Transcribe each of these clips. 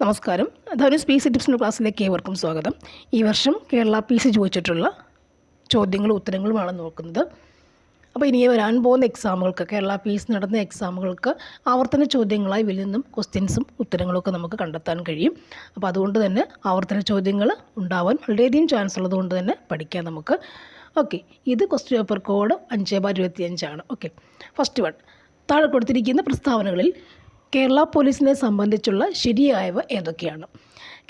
നമസ്കാരം. ധനുസ് P C ടിപ്സിൻ്റെ ക്ലാസ്സിലേക്ക് ഏവർക്കും സ്വാഗതം. ഈ വർഷം കേരള പി സി ചോദിച്ചിട്ടുള്ള ചോദ്യങ്ങളും ഉത്തരങ്ങളുമാണ് നോക്കുന്നത്. അപ്പോൾ ഇനി വരാൻ പോകുന്ന എക്സാമുകൾക്ക്, കേരള പി എസ് നടന്ന എക്സാമുകൾക്ക് ആവർത്തന ചോദ്യങ്ങളായി ഇതിൽ നിന്നും ക്വസ്റ്റ്യൻസും ഉത്തരങ്ങളൊക്കെ നമുക്ക് കണ്ടെത്താൻ കഴിയും. അപ്പോൾ അതുകൊണ്ട് തന്നെ ആവർത്തന ചോദ്യങ്ങൾ ഉണ്ടാവാൻ വളരെയധികം ചാൻസ് ഉള്ളതുകൊണ്ട് തന്നെ പഠിക്കാം നമുക്ക്. ഓക്കെ, ഇത് ക്വസ്റ്റ്യൻ പേപ്പർ കോഡ് 5/25 ആണ്. ഓക്കെ, ഫസ്റ്റ് വൺ, താഴെ കൊടുത്തിരിക്കുന്ന പ്രസ്താവനകളിൽ കേരള പോലീസിനെ സംബന്ധിച്ചുള്ള ശരിയായവ ഏതൊക്കെയാണ്?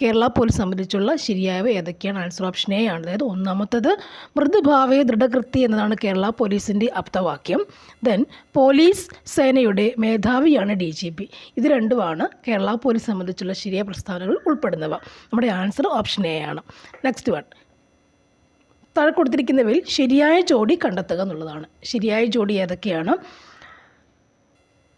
കേരള പോലീസ് സംബന്ധിച്ചുള്ള ശരിയായവ ഏതൊക്കെയാണ്? ആൻസർ ഓപ്ഷൻ എ ആണ്. അതായത് ഒന്നാമത്തത് മൃദുഭാവേ ദൃഢകൃതി എന്നതാണ് കേരള പോലീസിൻ്റെ ആപ്തവാക്യം. ദെൻ പോലീസ് സേനയുടെ മേധാവിയാണ് DGP. ഇത് രണ്ടുമാണ് കേരള പോലീസ് സംബന്ധിച്ചുള്ള ശരിയായ പ്രസ്താവനകൾ ഉൾപ്പെടുന്നവ. നമ്മുടെ ആൻസർ ഓപ്ഷൻ എ ആണ്. നെക്സ്റ്റ് വൺ, താഴെ കൊടുത്തിരിക്കുന്നവയിൽ ശരിയായ ജോഡി കണ്ടെത്തുക എന്നുള്ളതാണ്. ശരിയായ ജോഡി ഏതൊക്കെയാണ്?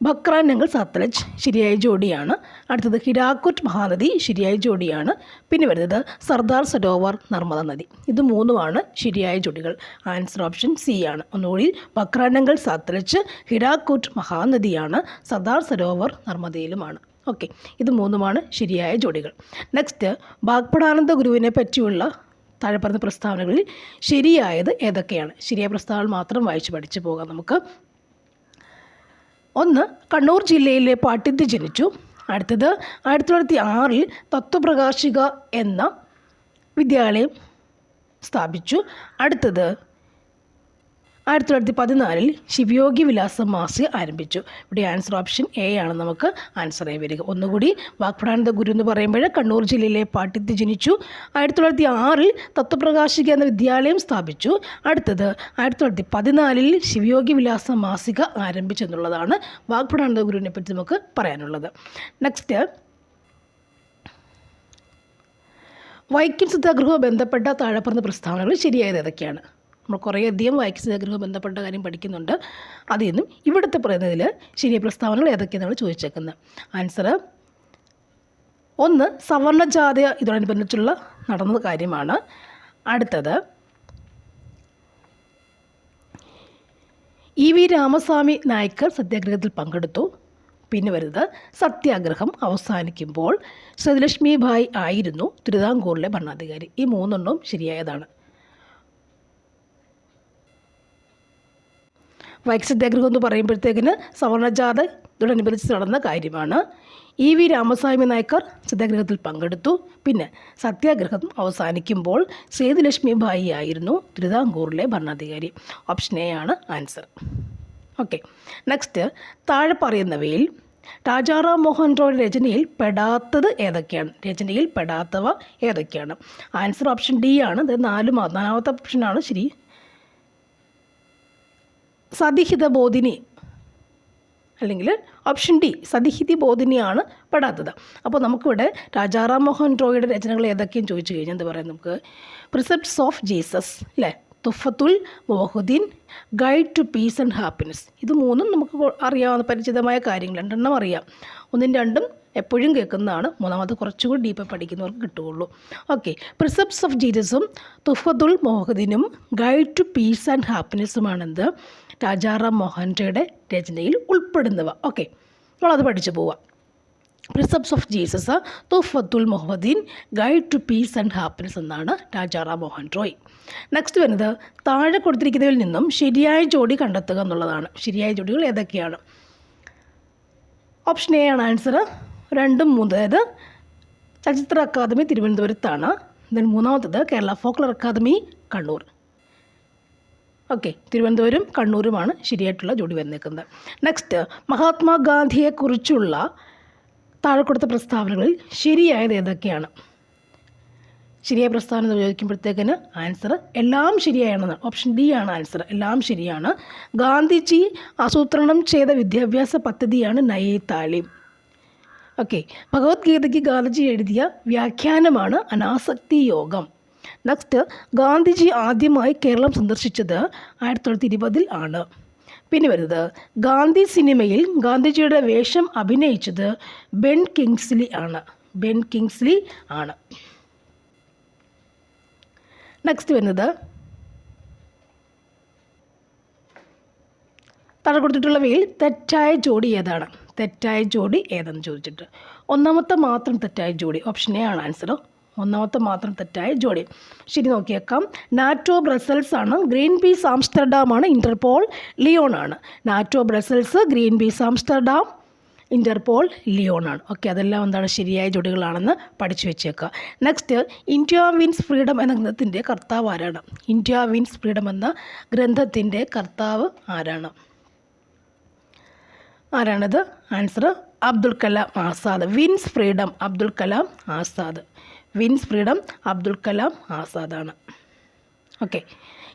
ബക്രാൻ നംഗൽ സത്ലജ് ശരിയായ ജോഡിയാണ്. അടുത്തത് ഹിരാക്കുറ്റ് മഹാനദി ശരിയായ ജോഡിയാണ്. പിന്നെ വരുന്നത് സർദാർ സരോവർ നർമ്മദ നദി. ഇത് മൂന്നുമാണ് ശരിയായ ജോഡികൾ. ആൻസർ ഓപ്ഷൻ സി ആണ്. ഒന്നുകൂടി, ബക്രാൻ നംഗൽ സത്ലജ്, ഹിരാക്കുറ്റ് മഹാനദിയാണ്, സർദാർ സരോവർ നർമ്മദയിലുമാണ്. ഓക്കെ, ഇത് മൂന്നുമാണ് ശരിയായ ജോഡികൾ. നെക്സ്റ്റ്, ബാഗ്പടാനന്ദ ഗുരുവിനെ പറ്റിയുള്ള താഴെ പറഞ്ഞ പ്രസ്താവനകളിൽ ശരിയായത് ഏതൊക്കെയാണ്? ശരിയായ പ്രസ്താവനകൾ മാത്രം വായിച്ച് പഠിച്ചു പോകാം നമുക്ക്. ഒന്ന്, കണ്ണൂർ ജില്ലയിലെ പാട്യത്ത് ജനിച്ചു. അടുത്തത് 1906 തത്വപ്രകാശിക എന്ന വിദ്യാലയം സ്ഥാപിച്ചു. അടുത്തത് 1914 ശിവയോഗി വിലാസം മാസിക ആരംഭിച്ചു. ഇവിടെ ആൻസർ ഓപ്ഷൻ എ ആണ് നമുക്ക് ആൻസർ ആയി വരിക. ഒന്നുകൂടി, വാഗ്പടാനന്ദ ഗുരു എന്ന് പറയുമ്പോൾ കണ്ണൂർ ജില്ലയിലെ പാട്യത്ത് ജനിച്ചു. 1906 തത്വപ്രകാശിക എന്ന വിദ്യാലയം സ്ഥാപിച്ചു. അടുത്തത് 1914 ശിവയോഗി വിലാസം മാസിക ആരംഭിച്ചു എന്നുള്ളതാണ് വാഗ്പടാനന്ദ ഗുരുവിനെ പറ്റി നമുക്ക് പറയാനുള്ളത്. നെക്സ്റ്റ്, വൈക്കം സത്യാഗ്രഹവുമായി ബന്ധപ്പെട്ട താഴെ പറഞ്ഞ പ്രസ്താവനകൾ ശരിയായത് ഏതൊക്കെയാണ്? നമ്മൾ കുറേയധികം വൈക്കം സത്യാഗ്രഹവുമായി ബന്ധപ്പെട്ട കാര്യം പഠിക്കുന്നുണ്ട്. അതിൽ നിന്നും ഇവിടുത്തെ പറയുന്നതിൽ ശരിയായ പ്രസ്താവനകൾ ഏതൊക്കെയാണ് ചോദിച്ചേക്കുന്നത്. ആൻസർ ഒന്ന്, സവർണജാഥ ഇതോടനുബന്ധിച്ചുള്ള നടന്ന കാര്യമാണ്. അടുത്തത് EV രാമസ്വാമി നായ്ക്കർ സത്യാഗ്രഹത്തിൽ പങ്കെടുത്തു. പിന്നെ വരുന്നത് സത്യാഗ്രഹം അവസാനിക്കുമ്പോൾ സേതുലക്ഷ്മി ഭായ് ആയിരുന്നു തിരുവിതാംകൂറിലെ ഭരണാധികാരി. ഈ മൂന്നെണ്ണവും ശരിയായതാണ്. വൈക്കം സത്യാഗ്രഹം എന്ന് പറയുമ്പോഴത്തേക്കിന് സവർണജാഥ ഇതോടനുബന്ധിച്ച് നടന്ന കാര്യമാണ്. EV രാമസ്വാമി നായ്ക്കർ സത്യാഗ്രഹത്തിൽ പങ്കെടുത്തു. പിന്നെ സത്യാഗ്രഹം അവസാനിക്കുമ്പോൾ സേതുലക്ഷ്മി ഭായി ആയിരുന്നു തിരുവിതാംകൂറിലെ ഭരണാധികാരി. ഓപ്ഷൻ എ ആണ് ആൻസർ. ഓക്കെ, നെക്സ്റ്റ്, താഴെ പറയുന്നവയിൽ രാജാറാം മോഹൻ റോയ് രചനയിൽ പെടാത്തത് ഏതൊക്കെയാണ്? രചനയിൽ പെടാത്തവ ഏതൊക്കെയാണ്? ആൻസർ ഓപ്ഷൻ ഡി ആണ്. ഇത് നാലാമത്തെ ഓപ്ഷനാണ് ശരി. സതിഹിത ബോധിനി അല്ലെങ്കിൽ ഓപ്ഷൻ ഡി സതിഹിതി ബോധിനിയാണ് പെടാത്തത്. അപ്പോൾ നമുക്കിവിടെ രാജാറാം മോഹൻ റോയുടെ രചനകൾ ഏതൊക്കെയും ചോദിച്ചു കഴിഞ്ഞാൽ എന്താ പറയുക? നമുക്ക് പ്രിസെപ്റ്റ്സ് ഓഫ് ജീസസ് അല്ലേ, Tuhfatul മൊഹുദ്ദീൻ, guide to peace and happiness. ഇത് മൂന്നും നമുക്ക് അറിയാവുന്ന പരിചിതമായ കാര്യങ്ങൾ. രണ്ടെണ്ണം അറിയാം, ഒന്നും രണ്ടും എപ്പോഴും കേൾക്കുന്നതാണ്. മൂന്നാമത് കുറച്ചുകൂടി ഡീപ്പായി പഠിക്കുന്നവർക്ക് കിട്ടുകയുള്ളൂ. ഓക്കെ, പ്രിസെപ്റ്റ്സ് ഓഫ് ജീസസും തുഫത്തുൽ മൊഹുദ്ദീനും ഗൈഡ് ടു പീസ് ആൻഡ് ഹാപ്പിനെസ്സുമാണെന്ത് രാജാറാം മോഹൻ റോയുടെ രചനയിൽ ഉൾപ്പെടുന്നവ. ഓക്കെ, നമ്മളത് പഠിച്ചു പോവാം. Precepts of Jesus, Tuhfatul മൊഹുദ്ദീൻ, guide to peace and happiness എന്നാണ് രാജാറാം മോഹൻ റോയ്. നെക്സ്റ്റ് വരുന്നത് താഴെ കൊടുത്തിരിക്കുന്നതിൽ നിന്നും ശരിയായ ജോഡി കണ്ടെത്തുക എന്നുള്ളതാണ്. ശരിയായ ജോഡികൾ ഏതൊക്കെയാണ്? ഓപ്ഷൻ എ ആണ് ആൻസർ. 2, 3. അതായത് ചലച്ചിത്ര അക്കാദമി തിരുവനന്തപുരത്താണ്. ദെൻ മൂന്നാമത്തത് Kerala folklore academy Kannur. Okay, Thiruvananthapuram കണ്ണൂരുമാണ് ശരിയായിട്ടുള്ള ജോഡി വന്നേക്കുന്നത്. നെക്സ്റ്റ്, മഹാത്മാഗാന്ധിയെക്കുറിച്ചുള്ള താഴെ കൊടുത്ത പ്രസ്താവനകളിൽ ശരിയായത് ഏതൊക്കെയാണ്? ശരിയായ പ്രസ്താവന ചോദിക്കുമ്പോഴത്തേക്കിന് ആൻസർ എല്ലാം ശരിയാണെന്നാണ്. ഓപ്ഷൻ ഡി ആണ് ആൻസർ. എല്ലാം ശരിയാണ്. ഗാന്ധിജി ആസൂത്രണം ചെയ്ത വിദ്യാഭ്യാസ പദ്ധതിയാണ് നയേ താലീം. ഓക്കെ, ഭഗവത്ഗീതയ്ക്ക് ഗാന്ധിജി എഴുതിയ വ്യാഖ്യാനമാണ് അനാസക്തി യോഗം. നെക്സ്റ്റ്, ഗാന്ധിജി ആദ്യമായി കേരളം സന്ദർശിച്ചത് 1920 ആണ്. പിന്നെ വരുന്നത് ഗാന്ധി സിനിമയിൽ ഗാന്ധിജിയുടെ വേഷം അഭിനയിച്ചത് ബെൻ കിങ്സ്ലി ആണ്. നെക്സ്റ്റ് വരുന്നത് താഴെ കൊടുത്തിട്ടുള്ളവയിൽ തെറ്റായ ജോഡി ഏതാണ്? തെറ്റായ ജോഡി ഏതെന്ന് ചോദിച്ചിട്ട് ഒന്നാമത്തെ മാത്രം തെറ്റായ ജോഡി ഓപ്ഷൻ എ ആണ് ആൻസർ. ഒന്നാമത്തെ മാത്രം തെറ്റായ ജോഡി. ശരി, നോക്കിയേക്കാം. നാറ്റോ ബ്രസൽസ് ആണ്, ഗ്രീൻ പീസ് ആംസ്റ്റർഡാം ആണ്, ഇൻ്റർപോൾ ലിയോൺ ആണ്. NATO Brussels, Greenpeace Amsterdam, Interpol Lyon ആണ്. ഓക്കെ, അതെല്ലാം എന്താണ് ശരിയായ ജോഡികളാണെന്ന് പഠിച്ചു വെച്ചേക്കുക. നെക്സ്റ്റ്, ഇന്ത്യ വിൻസ് ഫ്രീഡം എന്ന ഗ്രന്ഥത്തിൻ്റെ കർത്താവ് ആരാണ്? ഇന്ത്യ വിൻസ് ഫ്രീഡം എന്ന ഗ്രന്ഥത്തിൻ്റെ കർത്താവ് ആരാണ്? ആരാണത്? Answer Abdul Kalam Azad. Wins freedom Abdul Kalam Azad. Wins freedom Abdul Kalam ആസാദാണ്. Okay,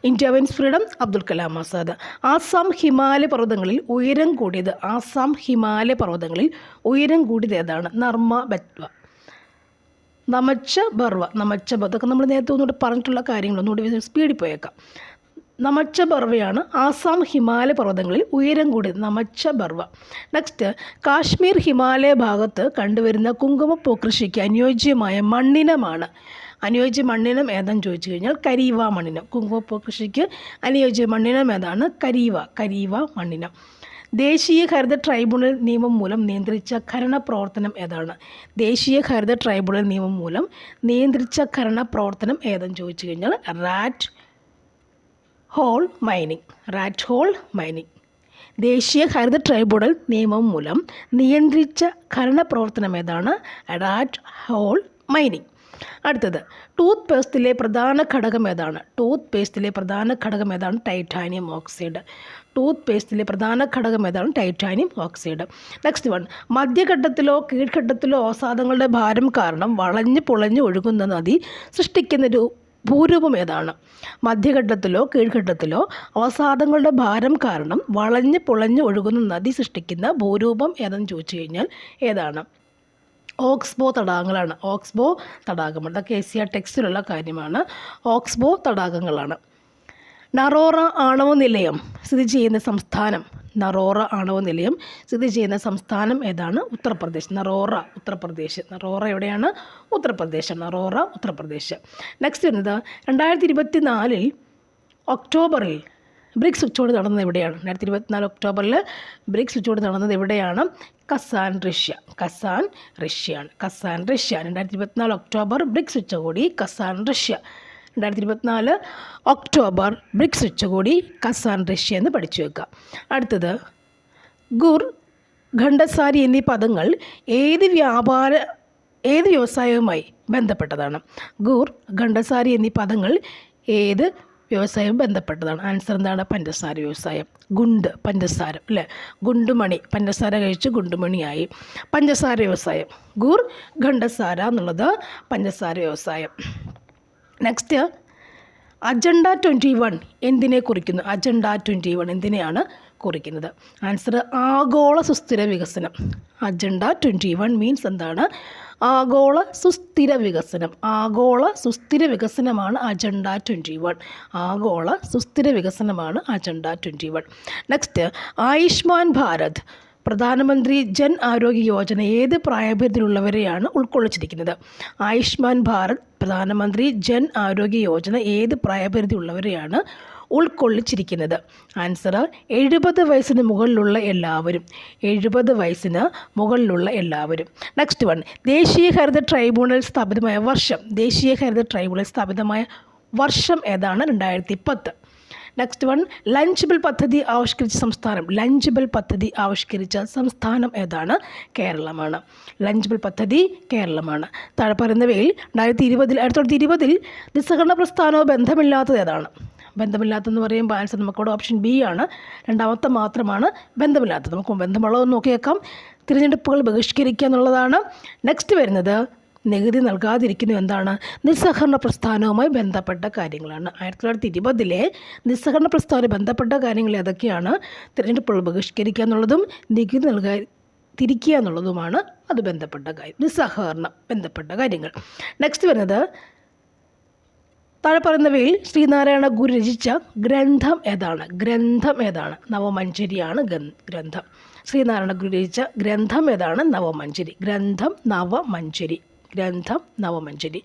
India wins freedom Abdul Kalam Azad. Assam Himalaya പർവ്വതങ്ങളിൽ ഉയരം കൂടിയത്, ആസാം ഹിമാലയ പർവ്വതങ്ങളിൽ ഉയരം കൂടിയത് ഏതാണ്? നർമ്മ ബെത്വ, നമച്ച ബർവ. ഇതൊക്കെ നമ്മൾ നേരത്തെ ഒന്നുകൂടി പറഞ്ഞിട്ടുള്ള കാര്യങ്ങൾ, ഒന്നുകൂടി സ്പീഡിൽ പോയേക്കാം. നമച്ച ബർവയാണ് ആസാം ഹിമാലയ പർവ്വതങ്ങളിൽ ഉയരം കൂടിയത്, നമച്ച ബർവ. നെക്സ്റ്റ്, കാശ്മീർ ഹിമാലയ ഭാഗത്ത് കണ്ടുവരുന്ന കുങ്കുമപ്പൂ കൃഷിക്ക് അനുയോജ്യമായ മണ്ണിനമാണ്. അനുയോജ്യ മണ്ണിനം ഏതാണെന്ന് ചോദിച്ചു കഴിഞ്ഞാൽ കരീവ മണ്ണിനം. കുങ്കുമപ്പൂ കൃഷിക്ക് അനുയോജ്യ മണ്ണിനം ഏതാണ്? കരീവ മണ്ണിനം. ദേശീയ ഹരിത ട്രൈബ്യൂണൽ നിയമം മൂലം നിയന്ത്രിച്ച ഖനന പ്രവർത്തനം ഏതാണ്? ദേശീയ ഹരിത ട്രൈബ്യൂണൽ നിയമം മൂലം നിയന്ത്രിച്ച ഖനന പ്രവർത്തനം ഏതെന്ന് ചോദിച്ചു കഴിഞ്ഞാൽ റാറ്റ് ഹോൾ മൈനിങ്. ദേശീയ ഹരിത ട്രൈബ്യൂണൽ നിയമം മൂലം നിയന്ത്രിച്ച ഖനന പ്രവർത്തനം ഏതാണ്? Rat hole mining. അടുത്തത്, ടൂത്ത് പേസ്റ്റിലെ പ്രധാന ഘടകം ഏതാണ്? Titanium oxide. നെക്സ്റ്റ് വൺ, മധ്യഘട്ടത്തിലോ കീഴ്ഘട്ടത്തിലോ അവസാദങ്ങളുടെ ഭാരം കാരണം വളഞ്ഞ് പുളഞ്ഞ് ഒഴുകുന്ന നദി സൃഷ്ടിക്കുന്ന ഭൂരൂപം ഏതാണ്? മധ്യഘട്ടത്തിലോ കീഴ്ഘട്ടത്തിലോ അവസാദങ്ങളുടെ ഭാരം കാരണം വളഞ്ഞ് പുളഞ്ഞ് ഒഴുകുന്ന നദി സൃഷ്ടിക്കുന്ന ഭൂരൂപം ഏതെന്ന് ചോദിച്ചു കഴിഞ്ഞാൽ ഏതാണ്? ഓക്സ്ബോ തടാകങ്ങളാണ്. ഓക്സ്ബോ തടാകം, അതൊക്കെ ACR ടെക്സ്റ്റിലുള്ള കാര്യമാണ്. ഓക്സ്ബോ തടാകങ്ങളാണ്. നറോറ ആണവ നിലയം സ്ഥിതി ചെയ്യുന്ന സംസ്ഥാനം ഏതാണ്? ഉത്തർപ്രദേശ്. നറോറ എവിടെയാണ്? ഉത്തർപ്രദേശ്. നെക്സ്റ്റ് വരുന്നത്, 2024 ഒക്ടോബറിൽ ബ്രിക്സ് ഉച്ചകോടി നടന്നത് എവിടെയാണ്? 2024 ഒക്ടോബറിൽ ബ്രിക്സ് ഉച്ചകോടി നടന്നത് എവിടെയാണ്? കസാൻ, റഷ്യയാണ്. 2024 ഒക്ടോബർ ബ്രിക്സ് ഉച്ചകോടി കസാൻ, റഷ്യ. 2024 ഒക്ടോബർ ബ്രിക്സ് ഉച്ചകോടി കസാൻ, റഷ്യ എന്ന് പഠിച്ചു വെക്കുക. അടുത്തത്, ഗുർ, ഖണ്ഡസാരി എന്നീ പദങ്ങൾ ഏത് വ്യവസായവുമായി ബന്ധപ്പെട്ടതാണ്? ഗുർ, ഖണ്ഡസാരി എന്നീ പദങ്ങൾ ഏത് വ്യവസായം ബന്ധപ്പെട്ടതാണ്? ആൻസർ എന്താണ്? പഞ്ചസാര വ്യവസായം. പഞ്ചസാര അല്ലേ, ഗുണ്ടുമണി, പഞ്ചസാര കഴിച്ച് ഗുണ്ടുമണിയായി. പഞ്ചസാര വ്യവസായം, ഗുർ ഖണ്ഡസാര എന്നുള്ളത് പഞ്ചസാര വ്യവസായം. നെക്സ്റ്റ്, അജണ്ട 21 എന്തിനെ കുറിക്കുന്നു? എന്തിനെയാണ് കുറിക്കുന്നത്? ആൻസർ ആഗോള സുസ്ഥിര വികസനം. അജണ്ട 21 മീൻസ് എന്താണ്? ആഗോള സുസ്ഥിര വികസനമാണ് അജണ്ട 21. ആഗോള സുസ്ഥിര വികസനമാണ് അജണ്ട 21. നെക്സ്റ്റ്, ആയുഷ്മാൻ ഭാരത് പ്രധാനമന്ത്രി ജൻ ആരോഗ്യ യോജന ഏത് പ്രായപരിധിയിലുള്ളവരെയാണ് ഉൾക്കൊള്ളിച്ചിരിക്കുന്നത്? ആയുഷ്മാൻ ഭാരത് പ്രധാനമന്ത്രി ജൻ ആരോഗ്യ യോജന ഏത് പ്രായപരിധിയുള്ളവരെയാണ് ഉൾക്കൊള്ളിച്ചിരിക്കുന്നത്? ആൻസർ 70 വയസ്സിന് മുകളിലുള്ള എല്ലാവരും. 70 വയസ്സിന് മുകളിലുള്ള എല്ലാവരും. നെക്സ്റ്റ് വൺ, ദേശീയ ഹരിത ട്രൈബ്യൂണൽ സ്ഥാപിതമായ വർഷം ഏതാണ്? 2010. നെക്സ്റ്റ് വൺ, ലഞ്ച് ബിൽ പദ്ധതി ആവിഷ്കരിച്ച സംസ്ഥാനം ഏതാണ്? കേരളമാണ്. ലഞ്ച് ബിൽ പദ്ധതി കേരളമാണ്. താഴെ പറയുന്നവയിൽ 1920 നിസ്സഹകരണ പ്രസ്ഥാനവും ബന്ധമില്ലാത്തത് ഏതാണ്? ബന്ധമില്ലാത്തതെന്ന് പറയുമ്പോൾ ആൻസർ നമുക്കിവിടെ ഓപ്ഷൻ ബി ആണ്. രണ്ടാമത്തെ മാത്രമാണ് ബന്ധമില്ലാത്തത്. നമുക്ക് ബന്ധമുള്ളതെന്ന് നോക്കിയേക്കാം. തിരഞ്ഞെടുപ്പുകൾ ബഹിഷ്കരിക്കുക എന്നുള്ളതാണ്. നെക്സ്റ്റ് വരുന്നത്, നികുതി നൽകാതിരിക്കുന്നു എന്താണ്? നിസ്സഹകരണ പ്രസ്ഥാനവുമായി ബന്ധപ്പെട്ട കാര്യങ്ങളാണ്. 1920 നിസ്സഹകരണ പ്രസ്ഥാനവുമായി ബന്ധപ്പെട്ട കാര്യങ്ങൾ ഏതൊക്കെയാണ്? തിരഞ്ഞെടുപ്പുകൾ ബഹിഷ്കരിക്കുക എന്നുള്ളതും നികുതി തിരിക്കുക എന്നുള്ളതുമാണ് അത് ബന്ധപ്പെട്ട കാര്യം, നിസ്സഹകരണം ബന്ധപ്പെട്ട കാര്യങ്ങൾ. നെക്സ്റ്റ് വരുന്നത്, താഴെ പറയുന്നവയിൽ ശ്രീനാരായണ ഗുരു രചിച്ച ഗ്രന്ഥം ഏതാണ്? നവമഞ്ചരിയാണ് ഗ്രന്ഥം. ശ്രീനാരായണ ഗുരു രചിച്ച ഗ്രന്ഥം ഏതാണ്? നവമഞ്ചരി.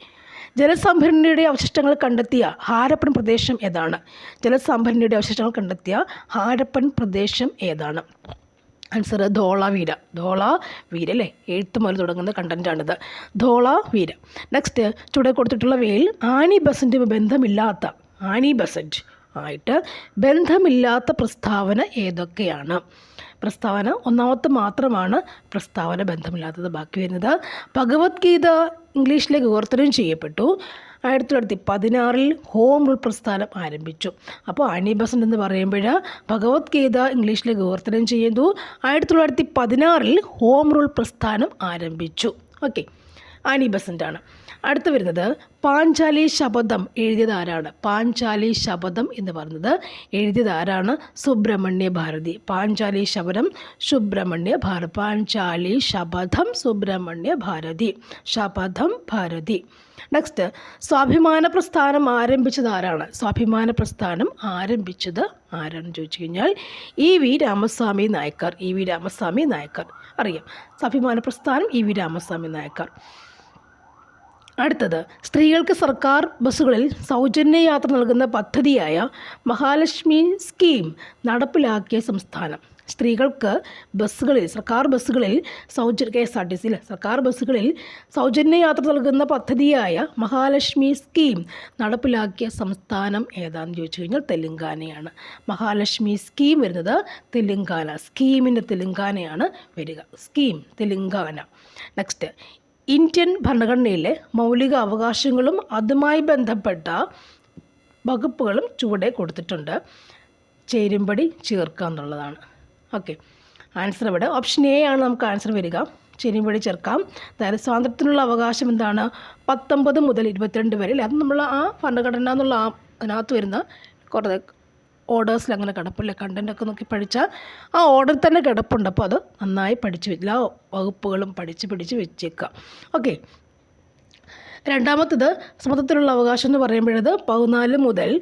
ജലസംഭരണിയുടെ അവശിഷ്ടങ്ങൾ കണ്ടെത്തിയ ഹാരപ്പൻ പ്രദേശം ഏതാണ്? ആൻസർ ധോളാവീര. ധോളാവീര അല്ലേ, എഴുത്ത് മുതൽ തുടങ്ങുന്ന കണ്ടൻറ്റാണിത്. ധോളാവീര. നെക്സ്റ്റ് ചുവടെ കൊടുത്തിട്ടുള്ളവയിൽ ആനി ബസൻറ്റ് ബന്ധമില്ലാത്ത ആയിട്ട് ബന്ധമില്ലാത്ത പ്രസ്താവന ഏതൊക്കെയാണ്? പ്രസ്താവന ഒന്നാമത്തെ മാത്രമാണ് പ്രസ്താവന ബന്ധമില്ലാത്തത്. ബാക്കി വരുന്നത് ഭഗവത്ഗീത ഇംഗ്ലീഷിലേക്ക് വിവർത്തനം ചെയ്യപ്പെട്ടു. 1916 ഹോം റൂൾ പ്രസ്ഥാനം ആരംഭിച്ചു. അപ്പോൾ ആനി ബസന്റ് എന്ന് പറയുമ്പോൾ ഭഗവത്ഗീത ഇംഗ്ലീഷിലേക്ക് വിവർത്തനം ചെയ്തു. 1916 ഹോം റൂൾ പ്രസ്ഥാനം ആരംഭിച്ചു. ഓക്കെ, ആനി ബസന്റാണ്. അടുത്ത് വരുന്നത് പാഞ്ചാലി ശപഥം എഴുതിയത് ആരാണ്? പാഞ്ചാലി ശപഥം എന്ന് പറയുന്നത് എഴുതിയത് ആരാണ്? സുബ്രഹ്മണ്യ ഭാരതി. പാഞ്ചാലി ശപഥം സുബ്രഹ്മണ്യ ഭാരതി. പാഞ്ചാലി ശപഥം സുബ്രഹ്മണ്യ ഭാരതി. ശപഥം ഭാരതി. നെക്സ്റ്റ്, സ്വാഭിമാന പ്രസ്ഥാനം ആരംഭിച്ചത് ആരാണ്? സ്വാഭിമാന പ്രസ്ഥാനം ആരംഭിച്ചത് ആരാണെന്ന് ചോദിച്ചു കഴിഞ്ഞാൽ EV രാമസ്വാമി നായ്ക്കർ. EV രാമസ്വാമി നായ്ക്കർ അറിയാം. സ്വാഭിമാന പ്രസ്ഥാനം EV രാമസ്വാമി നായ്ക്കർ. അടുത്തത്, സ്ത്രീകൾക്ക് സർക്കാർ ബസ്സുകളിൽ സൗജന്യ യാത്ര നൽകുന്ന പദ്ധതിയായ മഹാലക്ഷ്മി സ്കീം നടപ്പിലാക്കിയ സംസ്ഥാനം. സ്ത്രീകൾക്ക് ബസ്സുകളിൽ, സർക്കാർ ബസ്സുകളിൽ KSRTC സർക്കാർ ബസ്സുകളിൽ സൗജന്യ യാത്ര നൽകുന്ന പദ്ധതിയായ മഹാലക്ഷ്മി സ്കീം നടപ്പിലാക്കിയ സംസ്ഥാനം ഏതാണെന്ന് ചോദിച്ചു കഴിഞ്ഞാൽ തെലുങ്കാനയാണ്. മഹാലക്ഷ്മി സ്കീം വരുന്നത് തെലുങ്കാന. സ്കീമിൻ്റെ തെലുങ്കാനയാണ് വരിക. സ്കീം തെലുങ്കാന. നെക്സ്റ്റ്, ഇന്ത്യൻ ഭരണഘടനയിലെ മൗലിക അവകാശങ്ങളും അതുമായി ബന്ധപ്പെട്ട വകുപ്പുകളും ചുവടെ കൊടുത്തിട്ടുണ്ട്. ചേരുംപടി ചേർക്കുക എന്നുള്ളതാണ്. ഓക്കെ, ആൻസർ ഇവിടെ ഓപ്ഷൻ എ ആണ് നമുക്ക് ആൻസർ വരിക. ചേരുംപടി ചേർക്കാം. അതായത് സ്വാതന്ത്ര്യത്തിനുള്ള അവകാശം എന്താണ്? 19 മുതൽ 22 വരെ. അത് നമ്മൾ ആ ഭരണഘടന എന്നുള്ള അതിനകത്ത് വരുന്ന കുറേ ഓർഡേഴ്സിൽ അങ്ങനെ കിടപ്പില്ല. കണ്ടൻറ്റൊക്കെ നോക്കി പഠിച്ചാൽ ആ ഓർഡർ തന്നെ കിടപ്പുണ്ട്. അപ്പോൾ അത് നന്നായി പഠിച്ച് എല്ലാ വകുപ്പുകളും പഠിച്ച് വെച്ചേക്കുക. ഓക്കെ, രണ്ടാമത്തത് സമത്വത്തിനുള്ള അവകാശം എന്ന് പറയുമ്പോഴത് 14 മുതൽ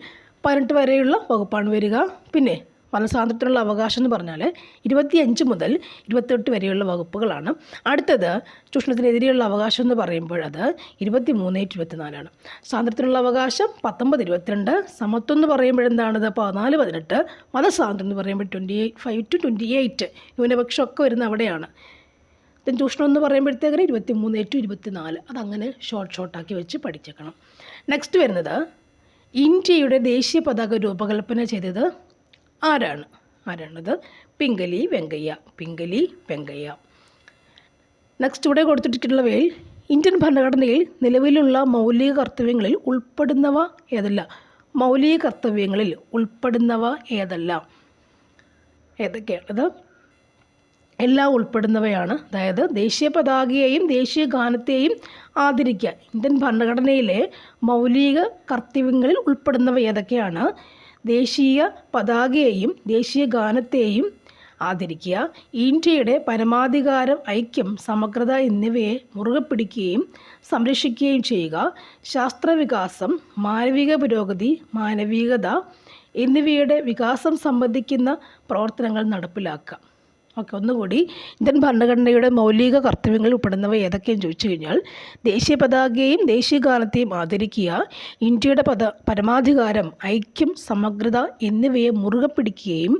18 വരെയുള്ള വകുപ്പാണ് വരിക. പിന്നെ മതസ്വാതന്ത്ര്യത്തിനുള്ള അവകാശം എന്ന് പറഞ്ഞാൽ 25 മുതൽ 28 വരെയുള്ള വകുപ്പുകളാണ്. അടുത്തത് ചൂഷണത്തിനെതിരെയുള്ള അവകാശം എന്ന് പറയുമ്പോൾ അത് 23, 24. സ്വാതന്ത്ര്യത്തിനുള്ള അവകാശം 19, 22. സമത്വം എന്ന് പറയുമ്പോഴെന്താണത് 14, 18. മതസ്വാതന്ത്ര്യം എന്ന് പറയുമ്പോൾ 25 to 28. ന്യൂനപക്ഷമൊക്കെ വരുന്ന അവിടെയാണ്. ചൂഷണം എന്ന് പറയുമ്പോഴത്തേക്കിന് 23 to 24. അതങ്ങനെ ഷോർട്ടാക്കി വെച്ച് പഠിച്ചേക്കണം. നെക്സ്റ്റ് വരുന്നത് ഇന്ത്യയുടെ ദേശീയ പതാക രൂപകൽപ്പന ചെയ്തത് ആരാണത്? പിംഗലി വെങ്കയ്യ. നെക്സ്റ്റ് ഇവിടെ കൊടുത്തിട്ടുള്ളവയിൽ ഇന്ത്യൻ ഭരണഘടനയിൽ നിലവിലുള്ള മൗലിക കർത്തവ്യങ്ങളിൽ ഉൾപ്പെടുന്നവ ഏതെല്ലാം? ഏതൊക്കെയാണത്? എല്ലാം ഉൾപ്പെടുന്നവയാണ്. അതായത് ദേശീയ പതാകയെയും ദേശീയ ഗാനത്തെയും ആദരിക്കുക. ഇന്ത്യൻ ഭരണഘടനയിലെ മൗലിക കർത്തവ്യങ്ങളിൽ ഉൾപ്പെടുന്നവ ഏതൊക്കെയാണ്? ദേശീയ പതാകയെയും ദേശീയ ഗാനത്തെയും ആദരിക്കുക, ഇന്ത്യയുടെ പരമാധികാരം, ഐക്യം, സമഗ്രത എന്നിവയെ മുറുകെ പിടിക്കുകയും സംരക്ഷിക്കുകയും ചെയ്യുക, ശാസ്ത്രവികാസം, മാനവിക പുരോഗതി, മാനവികത എന്നിവയുടെ വികാസം സംബന്ധിക്കുന്ന പ്രവർത്തനങ്ങൾ നടപ്പിലാക്കുക. ഓക്കെ, ഒന്നുകൂടി ഇന്ത്യൻ ഭരണഘടനയുടെ മൗലിക കർത്തവ്യങ്ങളിൽ ഉൾപ്പെടുന്നവ ഏതൊക്കെയെന്ന് ചോദിച്ചു കഴിഞ്ഞാൽ ദേശീയ പതാകയെയും ദേശീയ ഗാനത്തെയും ആദരിക്കുക, ഇന്ത്യയുടെ പരമാധികാരം, ഐക്യം, സമഗ്രത എന്നിവയെ മുറുകെ പിടിക്കുകയും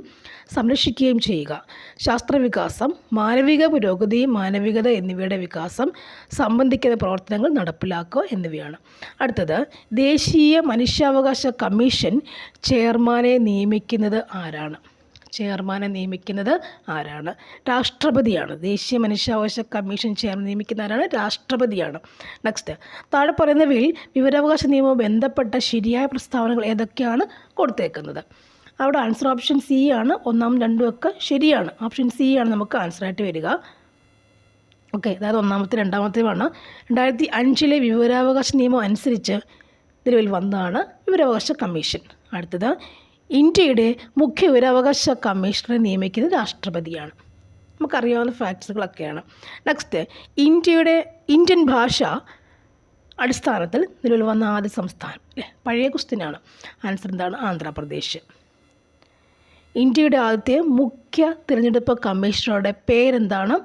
സംരക്ഷിക്കുകയും ചെയ്യുക, ശാസ്ത്രവികാസം, മാനവിക പുരോഗതി, മാനവികത എന്നിവയുടെ വികാസം സംബന്ധിക്കുന്ന പ്രവർത്തനങ്ങൾ നടപ്പിലാക്കുക എന്നിവയാണ്. അടുത്തത്, ദേശീയ മനുഷ്യാവകാശ കമ്മീഷൻ ചെയർമാനെ നിയമിക്കുന്നത് ആരാണ്? രാഷ്ട്രപതിയാണ്. ദേശീയ മനുഷ്യാവകാശ കമ്മീഷൻ ചെയർമാൻ നിയമിക്കുന്ന ആരാണ്? രാഷ്ട്രപതിയാണ്. നെക്സ്റ്റ്, താഴെ പറയുന്നവയിൽ വിവരാവകാശ നിയമവുമായി ബന്ധപ്പെട്ട ശരിയായ പ്രസ്താവനകൾ ഏതൊക്കെയാണ് കൊടുത്തേക്കുന്നത്? അവിടെ ആൻസർ ഓപ്ഷൻ സി ആണ്. 1, 2 ഒക്കെ ശരിയാണ്. ഓപ്ഷൻ സി ആണ് നമുക്ക് ആൻസറായിട്ട് വരിക. ഓക്കെ, അതായത് ഒന്നാമത്തെ രണ്ടാമത്തേമാണ്. 2005 വിവരാവകാശ നിയമം അനുസരിച്ച് നിലവിൽ വന്നതാണ് വിവരാവകാശ കമ്മീഷൻ. അടുത്തത്, ഇന്ത്യയുടെ മുഖ്യ വിവരാവകാശ കമ്മീഷണറെ നിയമിക്കുന്നത് രാഷ്ട്രപതിയാണ്. നമുക്കറിയാവുന്ന ഫാക്ട്സുകളൊക്കെയാണ്. നെക്സ്റ്റ്, ഇന്ത്യൻ ഭാഷ അടിസ്ഥാനത്തിൽ നിലവിൽ വന്ന ആദ്യ സംസ്ഥാനം അല്ലേ? പഴയ ക്വസ്റ്റ്യനാണ്. ആൻസർ എന്താണ്? ആന്ധ്രാപ്രദേശ്. ഇന്ത്യയുടെ ആദ്യത്തെ മുഖ്യ തിരഞ്ഞെടുപ്പ് കമ്മീഷണറുടെ പേരെന്താണ്?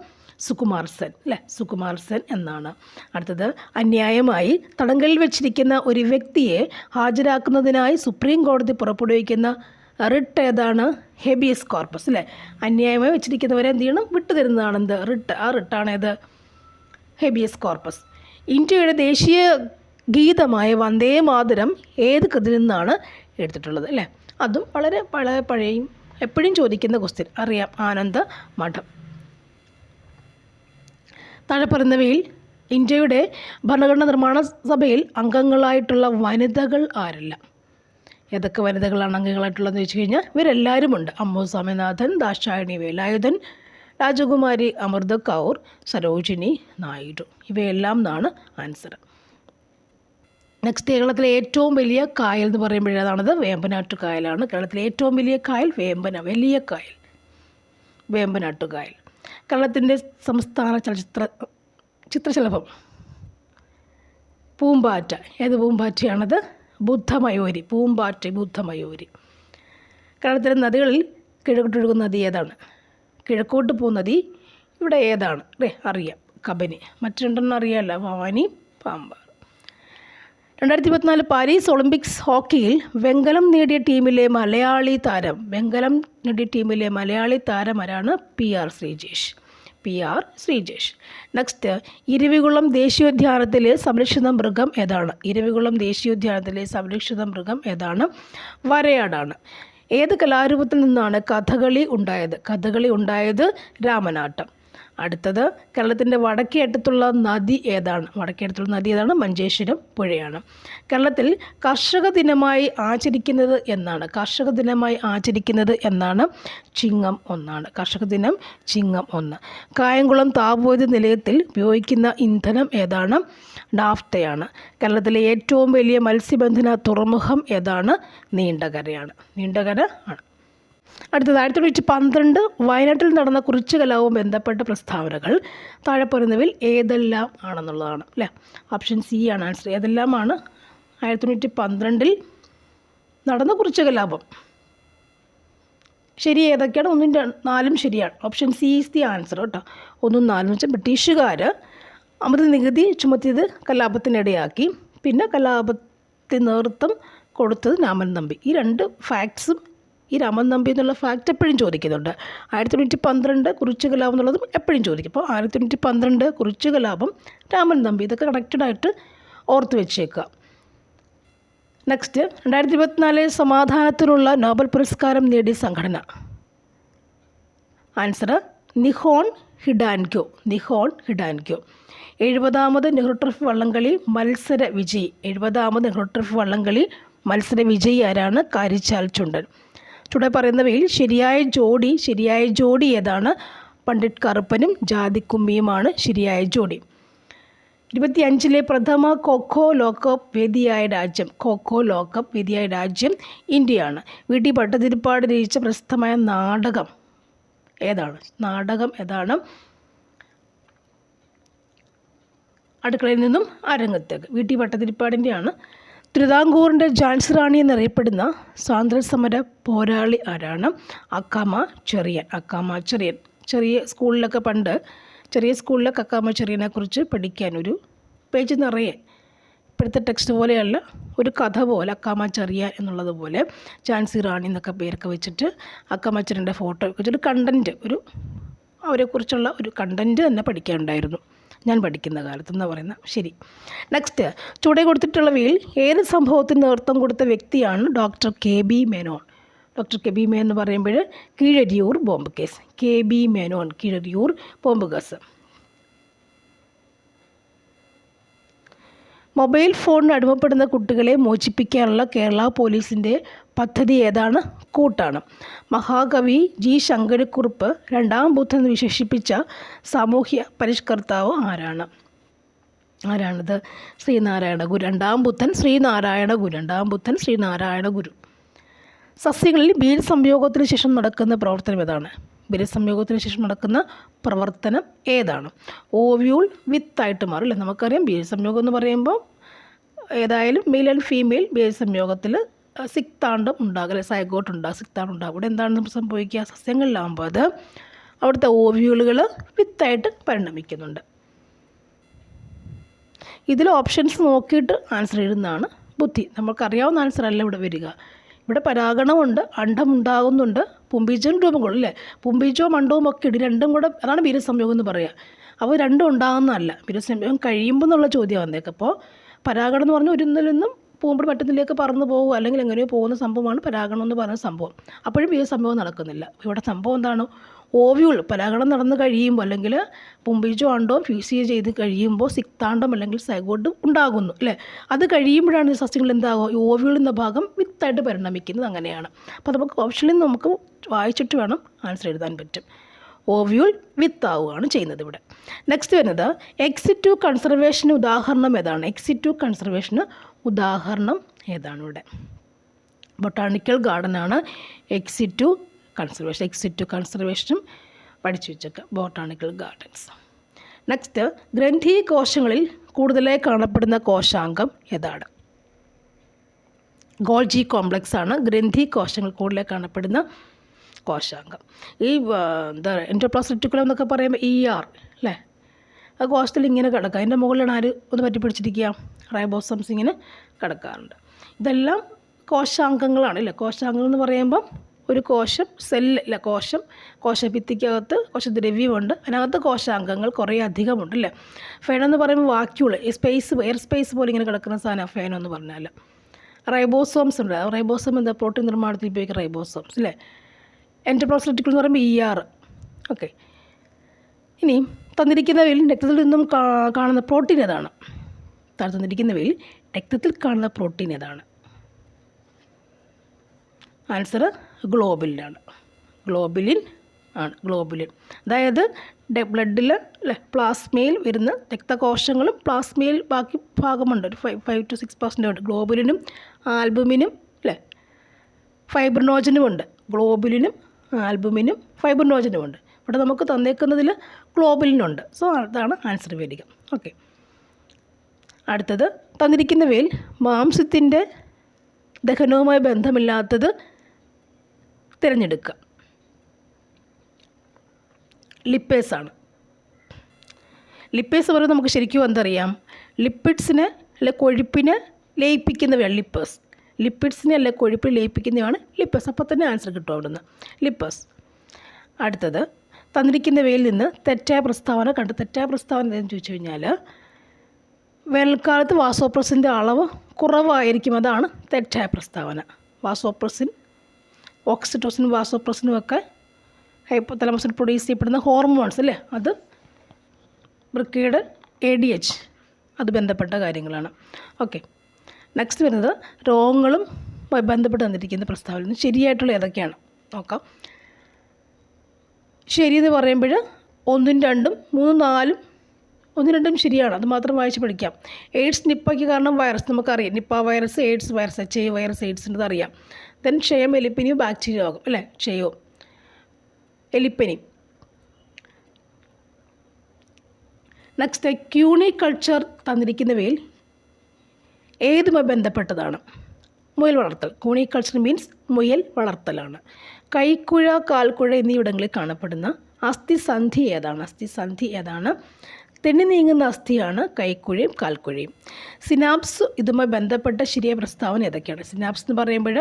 സുകുമാർ സെൻ അല്ലേ? സുകുമാർ സെൻ എന്നാണ്. അടുത്തത്, അന്യായമായി തടങ്കലിൽ വെച്ചിരിക്കുന്ന ഒരു വ്യക്തിയെ ഹാജരാക്കുന്നതിനായി സുപ്രീം കോടതി പുറപ്പെടുവിക്കുന്ന റിട്ട് ഏതാണ്? ഹെബിയസ് കോർപ്പസ് അല്ലേ. അന്യായമായി വെച്ചിരിക്കുന്നവരെ എന്ത് ചെയ്യണം, വിട്ടു തരുന്നതാണ് എന്ത്, റിട്ട്. ആ റിട്ടാണ് ഏത്, ഹെബിയസ് കോർപ്പസ്. ഇന്ത്യയുടെ ദേശീയ ഗീതമായ വന്ദേ മാതരം ഏത് കൃതിയിൽ നിന്നാണ് എടുത്തിട്ടുള്ളത് അല്ലേ. അതും വളരെ പഴയും എപ്പോഴും ചോദിക്കുന്ന ക്വസ്റ്റ്യൻ, അറിയാം, ആനന്ദ മഠം. താഴെ പറയുന്നവയിൽ ഇന്ത്യയുടെ ഭരണഘടനാ നിർമ്മാണ സഭയിൽ അംഗങ്ങളായിട്ടുള്ള വനിതകൾ ആരെല്ലാം? ഏതൊക്കെ വനിതകളാണ് അംഗങ്ങളായിട്ടുള്ളതെന്ന് ചോദിച്ചു കഴിഞ്ഞാൽ ഇവരെല്ലാവരും ഉണ്ട്. അമ്മു സ്വാമിനാഥൻ, ദാക്ഷായണി വേലായുധൻ, രാജകുമാരി അമൃത കൗർ, സരോജിനി നായിഡു. ഇവയെല്ലാം എന്നാണ് ആൻസർ. നെക്സ്റ്റ്, കേരളത്തിലെ ഏറ്റവും വലിയ കായൽ എന്ന് പറയുമ്പോഴേതാണത് വേമ്പനാട്ടുകായലാണ്. കേരളത്തിലെ ഏറ്റവും വലിയ കായൽ വലിയ കായൽ വേമ്പനാട്ടുകായൽ. കേരളത്തിൻ്റെ സംസ്ഥാന ചിത്രശലഭം പൂമ്പാറ്റ. ഏത് പൂമ്പാറ്റയാണത്? ബുദ്ധമയൂരി. പൂമ്പാറ്റ ബുദ്ധമയൂരി. കേരളത്തിലെ നദികളിൽ കിഴക്കോട്ടൊഴുകുന്ന നദി ഏതാണ്? കിഴക്കോട്ട് പോകുന്ന നദി ഇവിടെ ഏതാണ്? അറിയാം, കബനി. മറ്റു രണ്ടെണ്ണം അറിയാമല്ലോ, ഭവാനി, പാമ്പാർ. 2024 പാരീസ് ഒളിമ്പിക്സ് ഹോക്കിയിൽ വെങ്കലം നേടിയ ടീമിലെ മലയാളി താരം ആരാണ്? PR ശ്രീജേഷ്. നെക്സ്റ്റ്, ഇരവികുളം ദേശീയോദ്യാനത്തിലെ സംരക്ഷിത മൃഗം ഏതാണ്? വരയാടാണ്. ഏത് കലാരൂപത്തിൽ നിന്നാണ് കഥകളി ഉണ്ടായത്? രാമനാട്ടം. അടുത്തത്, കേരളത്തിൻ്റെ വടക്കേ അറ്റത്തുള്ള നദി ഏതാണ്? മഞ്ചേശ്വരം പുഴയാണ്. കേരളത്തിൽ കർഷക ദിനമായി ആചരിക്കുന്നത് എന്നാണ്? ചിങ്ങം 1. കായംകുളം താപോർജ്ജ നിലയത്തിൽ ഉപയോഗിക്കുന്ന ഇന്ധനം ഏതാണ്? നാഫ്തയാണ്. കേരളത്തിലെ ഏറ്റവും വലിയ മത്സ്യബന്ധന തുറമുഖം ഏതാണ്? നീണ്ടകരയാണ്. അടുത്തത്, 1912 വയനാട്ടിൽ നടന്ന കുറിച്യ കലാപവും ബന്ധപ്പെട്ട പ്രസ്താവനകൾ താഴെ പറയുന്നവയിൽ ഏതെല്ലാം ആണെന്നുള്ളതാണ് അല്ലേ. ഓപ്ഷൻ സി ആണ് ആൻസർ. ഏതെല്ലാമാണ് 1912 നടന്ന കുറിച്യ കലാപം? ശരി ഏതൊക്കെയാണ്? 1, 4 ശരിയാണ്. Option C is the answer കേട്ടോ. 1, 4 എന്ന് വെച്ചാൽ ബ്രിട്ടീഷുകാർ അമൃത നികുതി ചുമത്തിയത് കലാപത്തിനിടയാക്കി, പിന്നെ കലാപത്തിന് നേതൃത്വം കൊടുത്തത് രാമൻ നമ്പി. ഈ രണ്ട് ഫാക്ട്സും, ഈ രാമൻ നമ്പി എന്നുള്ള ഫാക്റ്റ് എപ്പോഴും ചോദിക്കുന്നുണ്ട്. 1912 കുറിച്യ കലാപം എന്നുള്ളതും എപ്പോഴും ചോദിക്കും. അപ്പോൾ 1912 കുറിച്യ കലാപം, രാമൻ നമ്പി, ഇതൊക്കെ കണക്റ്റഡായിട്ട് ഓർത്ത് വെച്ചേക്കുക. നെക്സ്റ്റ്, 2024 സമാധാനത്തിനുള്ള നോബൽ പുരസ്കാരം നേടിയ സംഘടന? Answer Nihon Hidankyo. 70ാമത് നെഹ്റു ട്രോഫി വള്ളംകളി മത്സര വിജയി ആരാണ്? കാരിച്ചാൽ ചുണ്ടൻ. ചുവടെ പറയുന്നവയിൽ ശരിയായ ജോഡി ഏതാണ്? പണ്ഡിറ്റ് കറുപ്പനും ജാതിക്കുമ്മിയുമാണ് ശരിയായ ജോഡി. 25ലെ പ്രഥമ ഖോഖോ ലോകകപ്പ് വേദിയായ രാജ്യം ഇന്ത്യയാണ്. VT ഭട്ടതിരിപ്പാട് രചിച്ച പ്രസിദ്ധമായ നാടകം ഏതാണ്? അടുക്കളയിൽ നിന്നും അരങ്ങത്തേക്ക്. VT ഭട്ടതിരിപ്പാടിൻ്റെയാണ്. തിരുവിതാംകൂറിൻ്റെ ഝാൻസി റാണി എന്നറിയപ്പെടുന്ന സ്വാതന്ത്ര്യ സമര പോരാളി ആരാണ്? അക്കാമ ചെറിയൻ. ചെറിയ സ്കൂളിലൊക്കെ അക്കാമ ചെറിയനെക്കുറിച്ച് പഠിക്കാൻ ഒരു പേജ് നിറയെ, ഇപ്പോഴത്തെ ടെക്സ്റ്റ് പോലെയല്ല, ഒരു കഥ പോലെ അക്കാമ ചെറിയാൻ എന്നുള്ളതുപോലെ ഝാൻസി റാണി എന്നൊക്കെ പേരൊക്കെ വെച്ചിട്ട് അക്കാമ ചെറിയൻ്റെ ഫോട്ടോ വെച്ചിട്ട് അവരെക്കുറിച്ചുള്ള ഒരു കണ്ടൻറ്റ് തന്നെ പഠിക്കാനുണ്ടായിരുന്നു ഞാൻ പഠിക്കുന്ന കാലത്തെന്ന് പറയുന്നത്. ശരി. നെക്സ്റ്റ്, ചുവടെ കൊടുത്തിട്ടുള്ളവയിൽ ഏത് സംഭവത്തിന് നേതൃത്വം കൊടുത്ത വ്യക്തിയാണ് ഡോക്ടർ KB മേനോൻ? എന്ന് പറയുമ്പോൾ Keezhariyur bomb case. KB Menon, Keezhariyur bomb case. Mobile ഫോണിന് അടിമപ്പെടുന്ന കുട്ടികളെ മോചിപ്പിക്കാനുള്ള കേരള പോലീസിൻ്റെ പദ്ധതി ഏതാണ്? കൂട്ടാണ്. മഹാകവി G. ശങ്കരക്കുറുപ്പ് രണ്ടാം ബുദ്ധൻ എന്ന് വിശേഷിപ്പിച്ച സാമൂഹ്യ പരിഷ്കർത്താവ് ആരാണിത്? ശ്രീനാരായണ ഗുരു. രണ്ടാം ബുദ്ധൻ ശ്രീനാരായണ ഗുരു. സസ്യങ്ങളിൽ ബീജസംയോഗത്തിന് ശേഷം നടക്കുന്ന പ്രവർത്തനം ഏതാണ്? ഓവ്യൂൾ വിത്തായിട്ട് മാറും അല്ലേ. നമുക്കറിയാം ബീജസംയോഗം എന്ന് പറയുമ്പോൾ ഏതായാലും മെയിൽ ആൻഡ് ഫീമെയിൽ ബീജസംയോഗത്തിൽ സിക്താണ്ഡം ഉണ്ടാകും അല്ലെ, സൈഗോട്ട് ഉണ്ടാകും, സിക്താണ്ഡം ഉണ്ടാകും. ഇവിടെ എന്താണ് സംഭവിക്കുക? സസ്യങ്ങളിലാകുമ്പോൾ അത് അവിടുത്തെ ഓവ്യൂളുകൾ വിത്തായിട്ട് പരിണമിക്കുന്നുണ്ട്. ഇതിൽ ഓപ്ഷൻസ് നോക്കിയിട്ട് ആൻസർ എഴുതുന്നതാണ് ബുദ്ധി. നമുക്കറിയാവുന്ന ആൻസർ അല്ല ഇവിടെ വരിക. ഇവിടെ പരാഗണമുണ്ട്, അണ്ഡമുണ്ടാകുന്നുണ്ട്, പുംബീജവും രൂപം കൊള്ളും അല്ലേ. പുംബീജവും അണ്ടവും ഒക്കെ ഇടി രണ്ടും കൂടെ, അതാണ് ബീജസംയോഗം എന്ന് പറയുക. അപ്പോൾ രണ്ടും ഉണ്ടാകുന്നതല്ല. ബീജസംയോഗം കഴിയുമ്പോൾ എന്നുള്ള ചോദ്യം വന്നേക്ക്. അപ്പോൾ പരാഗണം എന്ന് പറഞ്ഞാൽ ഒരിൽ നിന്നും പൂമ്പൊടി മറ്റൊന്നിലേക്ക് പറന്ന് പോകുക അല്ലെങ്കിൽ എങ്ങനെയോ പോകുന്ന സംഭവമാണ് പരാഗണം എന്ന് പറയുന്ന സംഭവം. അപ്പോഴും ബീജസംഭവം നടക്കുന്നില്ല. ഇവിടെ സംഭവം എന്താണ്? ഓവ്യൂൾ പരാഗണം നടന്ന് കഴിയുമ്പോൾ അല്ലെങ്കിൽ പുംബീജോ അണ്ടവും ഫ്യൂസ് ചെയ്ത് കഴിയുമ്പോൾ സിക്താണ്ഡം അല്ലെങ്കിൽ സൈഗോട്ട് ഉണ്ടാകുന്നു അല്ലേ. അത് കഴിയുമ്പോഴാണ് സസ്യങ്ങൾ എന്താകുക, ഈ ഓവ്യൂൾ എന്ന ഭാഗം വിത്തായിട്ട് പരിണമിക്കുന്നത്. അങ്ങനെയാണ്. അപ്പോൾ നമുക്ക് ഓപ്ഷനിൽ നമുക്ക് വായിച്ചിട്ട് വേണം ആൻസർ എഴുതാൻ പറ്റും. ഓവ്യൂൾ വിത്താവുകയാണ് ചെയ്യുന്നത് ഇവിടെ. നെക്സ്റ്റ് വരുന്നത് എക്സിറ്റു കൺസർവേഷന് ഉദാഹരണം ഏതാണ്? എക്സിറ്റു കൺസർവേഷന് ഉദാഹരണം ഏതാണ് ഇവിടെ? ബൊട്ടാണിക്കൽ ഗാർഡനാണ് എക്സിറ്റു കൺസർവേഷൻ. എക്സിറ്റു കൺസർവേഷനും പഠിച്ചു വെച്ചേക്കുക, ബൊട്ടാണിക്കൽ ഗാർഡൻസ്. നെക്സ്റ്റ് ഗ്രന്ഥി കോശങ്ങളിൽ കൂടുതലായി കാണപ്പെടുന്ന കോശാംഗം ഏതാണ്? ഗോൾജി കോംപ്ലക്സ് ആണ് ഗ്രന്ഥി കോശങ്ങൾ കൂടുതലായി കാണപ്പെടുന്ന കോശാംഗം. ഈ എൻഡോപ്ലാസ്മിക് റെറ്റിക്കുലം എന്നൊക്കെ പറയുമ്പോൾ ER അല്ലേ, ആ കോശത്തിൽ ഇങ്ങനെ കിടക്കുക. അതിൻ്റെ മുകളിലാണ് ആര് ഒന്ന് പറ്റി പിടിച്ചിരിക്കുക, റൈബോസോംസ് ഇങ്ങനെ കിടക്കാറുണ്ട്. ഇതെല്ലാം കോശാംഗങ്ങളാണ് അല്ലേ. കോശാംഗങ്ങൾ എന്ന് പറയുമ്പം ഒരു കോശം സെല്ല് അല്ല, കോശഭിത്തിക്കകത്ത് കോശദ്രവ്യമുണ്ട്, അതിനകത്ത് കോശാംഗങ്ങൾ കുറേ അധികമുണ്ട് അല്ലേ. ഫേനം എന്ന് പറയുമ്പോൾ വാക്യൂൾ, ഈ സ്പേസ് എയർ സ്പേസ് പോലെ ഇങ്ങനെ കിടക്കുന്ന സാധനം ഫേനം എന്ന് പറഞ്ഞാൽ. റൈബോസോംസ് ഉണ്ട്. റൈബോസോം എന്താ, പ്രോട്ടീൻ നിർമ്മാണത്തിൽ ഉപയോഗിക്കുന്ന റൈബോസോംസ് അല്ലേ. എൻഡോപ്ലാസ്മിക് റെറ്റിക്കുലം എന്ന് പറയുമ്പോൾ ER. ഓക്കെ, ഇനി തന്നിരിക്കുന്നവയിൽ രക്തത്തിൽ നിന്നും കാണുന്ന പ്രോട്ടീൻ ഏതാണ്? തന്നിരിക്കുന്നവയിൽ രക്തത്തിൽ കാണുന്ന പ്രോട്ടീൻ ഏതാണ്? ആൻസർ ഗ്ലോബുലിനാണ്. ഗ്ലോബുലിൻ ആണ്. ഗ്ലോബുലിൻ അതായത് ബ്ലഡിൽ അല്ലേ പ്ലാസ്മയിൽ വരുന്ന രക്തകോശങ്ങളും പ്ലാസ്മയിൽ ബാക്കി ഭാഗമുണ്ട്, ഒരു 5 to 6% ഉണ്ട്. ഗ്ലോബുലിനും ആൽബുമിനും അല്ലേ ഫൈബ്രിനോജനും ഉണ്ട്. ഗ്ലോബുലിനും ആൽബുമിനും ഫൈബ്രിനോജനും ഉണ്ട്. ഇവിടെ നമുക്ക് തന്നേക്കുന്നതിൽ ഗ്ലോബുലിനുണ്ട്. സോ അതാണ് ആൻസർ വരിക. ഓക്കെ, അടുത്തത് തന്നിരിക്കുന്നവയിൽ മാംസത്തിൻ്റെ ദഹനവുമായി ബന്ധമില്ലാത്തത് തിരഞ്ഞെടുക്കുക. ലിപ്പേഴ്സാണ്. ലിപ്പേഴ്സ് പറയുന്നത് നമുക്ക് ശരിക്കും എന്തറിയാം, ലിപ്പിഡ്സിനെ അല്ലെ കൊഴുപ്പിനെ ലയിപ്പിക്കുന്നവയാണ് ലിപ്പേഴ്സ്. ലിപ്പിഡ്സിനെ അല്ലെ കൊഴുപ്പിൽ ലയിപ്പിക്കുന്നതാണ് ലിപ്പേഴ്സ്. അപ്പോൾ തന്നെ ആൻസർ കിട്ടും അവിടുന്ന്, ലിപ്പേഴ്സ്. അടുത്തത് തന്നിരിക്കുന്നവയിൽ നിന്ന് തെറ്റായ പ്രസ്താവന കണ്ട്. തെറ്റായ പ്രസ്താവന എന്താണെന്ന് ചോദിച്ചു കഴിഞ്ഞാൽ വേനൽക്കാലത്ത് വാസോപ്രസിൻ്റെ അളവ് കുറവായിരിക്കും, അതാണ് തെറ്റായ പ്രസ്താവന. വാസോപ്രസിൻ, ഓക്സിറ്റോസിനും വാസോപ്രസിനും ഒക്കെ ഹൈപ്പോതലാമസിൽ പ്രൊഡ്യൂസ് ചെയ്യപ്പെടുന്ന ഹോർമോൺസ് അല്ലേ, അത് വൃക്കയുടെ ADH അത് ബന്ധപ്പെട്ട കാര്യങ്ങളാണ്. ഓക്കെ, നെക്സ്റ്റ് വരുന്നത് രോഗങ്ങളും ബന്ധപ്പെട്ട് തന്നിരിക്കുന്ന പ്രസ്താവന ശരിയായിട്ടുള്ള ഏതൊക്കെയാണ് നോക്കാം. ശരിയെന്ന് പറയുമ്പോൾ 1, 2, 3, 4 1, 2 ശരിയാണ്. അത് മാത്രം വായിച്ച് പഠിക്കാം. എയ്ഡ്സ് നിപ്പയ്ക്ക് കാരണം വൈറസ് നമുക്കറിയാം. Nipah virus, AIDS virus, HIV virus, എയ്ഡ്സിൻ്റെ അറിയാം. ദെൻ ക്ഷയം, എലിപ്പനി, ബാക്ടീരിയ രോഗം അല്ലേ, ക്ഷയവും എലിപ്പനി. നെക്സ്റ്റ് ക്യൂണിക്കൾച്ചർ തന്നിരിക്കുന്നവയിൽ ഏതുമായി ബന്ധപ്പെട്ടതാണ്? മുയൽ വളർത്തൽ. കൂണിക്കൾച്ചർ മീൻസ് മുയൽ വളർത്തലാണ്. കൈക്കുഴ, കാൽക്കുഴ എന്നിവിടങ്ങളിൽ കാണപ്പെടുന്ന അസ്ഥിസന്ധി ഏതാണ്? അസ്ഥിസന്ധി ഏതാണ്? തെന്നി നീങ്ങുന്ന അസ്ഥിയാണ് കൈക്കുഴയും കാൽക്കുഴയും. സിനാപ്സ് ഇതുമായി ബന്ധപ്പെട്ട ശരിയായ പ്രസ്താവന ഏതൊക്കെയാണ്? സിനാപ്സ് എന്ന് പറയുമ്പോൾ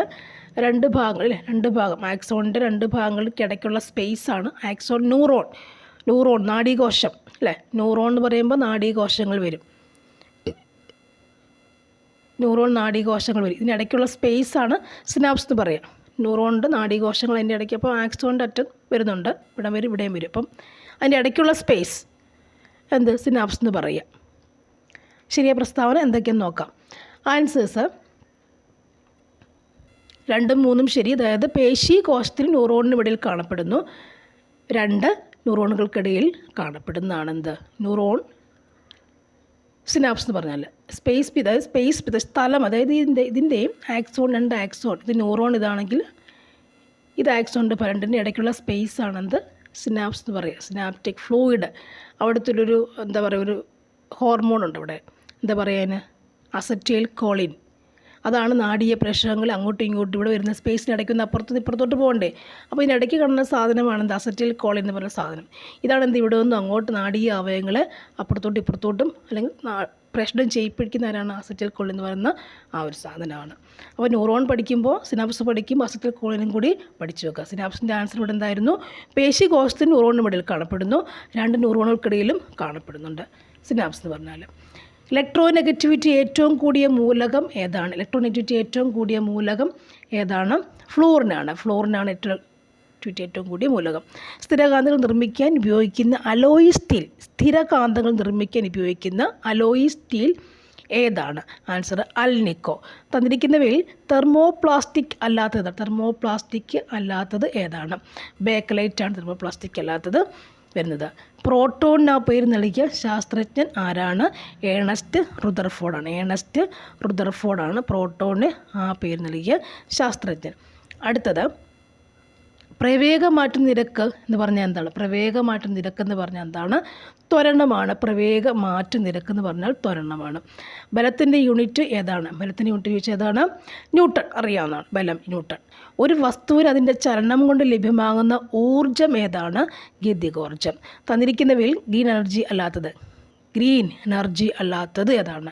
2 ഭാഗങ്ങൾ അല്ലേ, 2 ഭാഗം, ആക്സോണിൻ്റെ 2 ഭാഗങ്ങൾക്കിടയ്ക്കുള്ള സ്പേസാണ് ആക്സോൺ. ന്യൂറോൺ നാഡീകോശം അല്ലേ. ന്യൂറോൺ എന്ന് പറയുമ്പോൾ നാഡീകോശങ്ങൾ വരും. ന്യൂറോൺ നാഡീകോശങ്ങൾ വരും. ഇതിനിടയ്ക്കുള്ള സ്പേസാണ് സിനാപ്സ് എന്ന് പറയുക. ന്യൂറോണിൻ്റെ നാഡീകോശങ്ങൾ അതിൻ്റെ ഇടയ്ക്ക്, അപ്പോൾ ആക്സോണിൻ്റെ അറ്റം വരുന്നുണ്ട്, ഇവിടെ വരും, ഇവിടെയും വരും. അപ്പം അതിൻ്റെ ഇടയ്ക്കുള്ള സ്പേസ് എന്ത്, സിനാപ്സ് എന്ന് പറയുക. ശരിയായ പ്രസ്താവന എന്തൊക്കെയെന്ന് നോക്കാം. ആൻസേഴ്സ് 2ഉം 3ഉം ശരി. അതായത് പേശി കോശത്തിൽ ന്യൂറോണിന് ഇടയിൽ കാണപ്പെടുന്നു. 2 ന്യൂറോണുകൾക്കിടയിൽ കാണപ്പെടുന്നതാണ് എന്ത്, ന്യൂറോൺ. സിനാപ്സ് എന്ന് പറഞ്ഞാൽ സ്പേസ്, അതായത് സ്പേസ് സ്ഥലം, അതായത് ഇതിൻ്റെയും ആക്സോൺ 2 ആക്സോൺ, ഇത് ന്യൂറോൺ ഇതാണെങ്കിൽ ഇത് ആക്സോണിൻ്റെ 2ൻ്റെ ഇടയ്ക്കുള്ള സ്പേസ് ആണെന്ത്, സിനാപ്സ് എന്ന് പറയുക. സിനാപ്റ്റിക് ഫ്ലൂയിഡ്, അവിടുത്തെ ഒരു എന്താ പറയുക, ഒരു ഹോർമോണുണ്ട് അവിടെ, എന്താ പറയുക, അസറ്റൈൽ കോളിൻ. അതാണ് നാഡീയ പ്രേഷകങ്ങൾ അങ്ങോട്ടും ഇങ്ങോട്ടും ഇവിടെ വരുന്ന സ്പേസിനിടയ്ക്കൊന്ന് അപ്പുറത്തുനിന്ന് ഇപ്പുറത്തോട്ട് പോകണ്ടേ. അപ്പോൾ ഇതിനിടയ്ക്ക് കാണുന്ന സാധനമാണ് എന്ത്, അസറ്റൈൽ കോളിൻ എന്ന് പറയുന്ന സാധനം. ഇതാണ് എന്ത്, ഇവിടെ ഒന്നും അങ്ങോട്ട് നാഡീയ അവയവങ്ങളെ അപ്പുറത്തോട്ടും ഇപ്പുറത്തോട്ടും അല്ലെങ്കിൽ പ്രശ്നം ചെയ്യിപ്പിക്കുന്ന ആരാണ്? അസറ്റൈൽ കോളിൻ എന്ന് പറയുന്ന ആ ഒരു സാധനമാണ്. അപ്പോൾ ന്യൂറോൺ പഠിക്കുമ്പോൾ സിനാപ്സ് പഠിക്കുമ്പോൾ അസറ്റൈൽ കോളിനും കൂടി പഠിച്ചു വെക്കുക. സിനാപ്സിൻ്റെ ആൻസർ ഇവിടെ എന്തായിരുന്നു? പേശികോശത്തിന് ന്യൂറോണിന് ഇടയിൽ കാണപ്പെടുന്നു, 2 ന്യൂറോണുകൾക്കിടയിലും കാണപ്പെടുന്നുണ്ട് സിനാപ്സ് എന്ന് പറഞ്ഞാൽ. ഇലക്ട്രോനെഗറ്റിവിറ്റി ഏറ്റവും കൂടിയ മൂലകം ഏതാണ്? ഇലക്ട്രോനെഗറ്റിവിറ്റി ഏറ്റവും കൂടിയ മൂലകം ഏതാണ്? ഫ്ലൂറിനാണ് ഏറ്റവും കൂടിയ മൂലകം. സ്ഥിരകാന്തങ്ങൾ നിർമ്മിക്കാൻ ഉപയോഗിക്കുന്ന അലോയ് സ്റ്റീൽ, സ്ഥിരകാന്തങ്ങൾ നിർമ്മിക്കാൻ ഉപയോഗിക്കുന്ന അലോയ് സ്റ്റീൽ ഏതാണ്? Answer alnico. തന്നിരിക്കുന്നവയിൽ തെർമോപ്ലാസ്റ്റിക് അല്ലാത്തത് ഏതാണ്? ബേക്കലൈറ്റാണ് തെർമോപ്ലാസ്റ്റിക് അല്ലാത്തത് വരുന്നത്. പ്രോട്ടോണിന് ആ പേര് നൽകിയ ശാസ്ത്രജ്ഞൻ ആരാണ്? ഏണസ്റ്റ് റുദർഫോർഡാണ് പ്രോട്ടോണിന് ആ പേര് നൽകിയ ശാസ്ത്രജ്ഞൻ. അടുത്തത് പ്രവേഗമാറ്റ നിരക്ക് എന്ന് പറഞ്ഞാൽ എന്താണ്? ത്വരണമാണ്. പ്രവേഗമാറ്റ നിരക്ക് എന്ന് പറഞ്ഞാൽ ത്വരണമാണ്. ബലത്തിൻ്റെ യൂണിറ്റ് ഏതാണ്? ചോദിച്ചാൽ ഏതാണ്? ന്യൂട്ടൺ. അറിയാവുന്നതാണ് ബലം, ന്യൂട്ടൺ. ഒരു വസ്തുവിന് അതിൻ്റെ ചലനം കൊണ്ട് ലഭ്യമാകുന്ന ഊർജം ഏതാണ്? ഗതികോർജം. തന്നിരിക്കുന്നവയിൽ ഗ്രീൻ എനർജി അല്ലാത്തത് ഏതാണ്?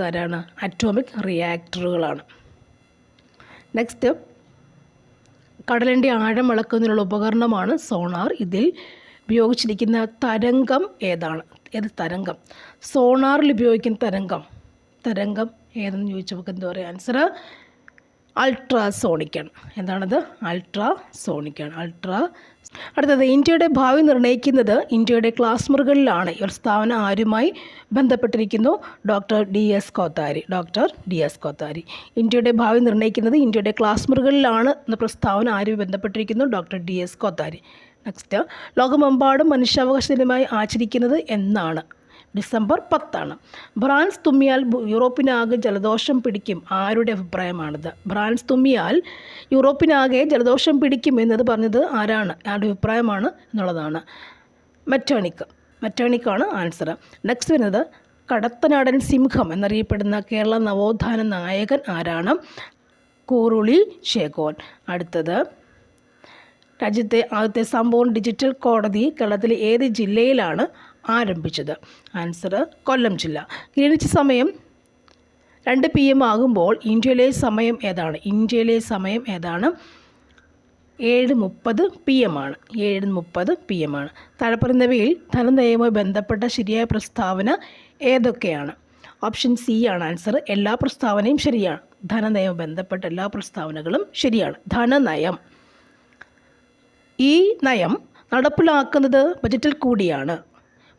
ആരാണ്? അറ്റോമിക് റിയാക്ടറുകളാണ്. നെക്സ്റ്റ്, കടലിൻ്റെ ആഴം അളക്കുന്നതിനുള്ള ഉപകരണമാണ് സോണാർ. ഇതിൽ ഉപയോഗിച്ചിരിക്കുന്ന തരംഗം ഏതാണ്? തരംഗം? സോണാറിൽ ഉപയോഗിക്കുന്ന തരംഗം ഏതെന്ന് ചോദിച്ചാൽ നമുക്ക് എന്താ പറയുക? ആൻസർ അൾട്രാസോണിക്കാണ്. എന്താണത്? അൾട്രാസോണിക്കാണ്. അടുത്തത്, ഇന്ത്യയുടെ ഭാവി നിർണ്ണയിക്കുന്നത് ഇന്ത്യയുടെ ക്ലാസ് മുറികളിലാണ്. ഈ പ്രസ്താവന ആരുമായി ബന്ധപ്പെട്ടിരിക്കുന്നു? Doctor D S Kothari. ഇന്ത്യയുടെ ഭാവി നിർണ്ണയിക്കുന്നത് ഇന്ത്യയുടെ ക്ലാസ് മുറികളിലാണ് എന്ന പ്രസ്താവന ആരുമായി ബന്ധപ്പെട്ടിരിക്കുന്നു? Doctor D S Kothari. Next, ലോകമെമ്പാടും മനുഷ്യാവകാശ ദിനമായി ആചരിക്കുന്നത് എന്നാണ്? ഡിസംബർ 10. ബ്രാൻസ് തുമ്മിയാൽ യൂറോപ്പിനാകെ ജലദോഷം പിടിക്കും. ആരുടെ അഭിപ്രായമാണിത്? ബ്രാൻസ് തുമ്മിയാൽ യൂറോപ്പിനാകെ ജലദോഷം പിടിക്കും എന്നത് പറഞ്ഞത് ആരാണ്? ആരുടെ അഭിപ്രായമാണ് എന്നുള്ളതാണ്. മെറ്റേണിക്കാണ് ആൻസർ. നെക്സ്റ്റ് വരുന്നത്, കടത്തനാടൻ സിംഹം എന്നറിയപ്പെടുന്ന കേരള നവോത്ഥാന നായകൻ ആരാണ്? കൂറുളി ശേഖോൻ. അടുത്തത്, രാജ്യത്തെ ആദ്യത്തെ സമ്പൂർണ്ണ ഡിജിറ്റൽ കോടതി കേരളത്തിലെ ഏത് ജില്ലയിലാണ് ആരംഭിച്ചത്? ആൻസർ കൊല്ലം ജില്ല. ഗ്രീനിച്ച് സമയം 2 PM ആകുമ്പോൾ ഇന്ത്യയിലെ സമയം ഏതാണ്? 7:30 PM ആണ്. 7:30 PM ആണ്. താഴെ പറയുന്നവയിൽ ധനനയവുമായി ബന്ധപ്പെട്ട ശരിയായ പ്രസ്താവന ഏതൊക്കെയാണ്? ഓപ്ഷൻ സി ആണ് ആൻസർ. എല്ലാ പ്രസ്താവനയും ശരിയാണ്. ധനനയവുമായി ബന്ധപ്പെട്ട എല്ലാ പ്രസ്താവനകളും ശരിയാണ്. ധനനയം, ഈ നയം നടപ്പിലാക്കുന്നത് ബജറ്റിൽ കൂടിയാണ്.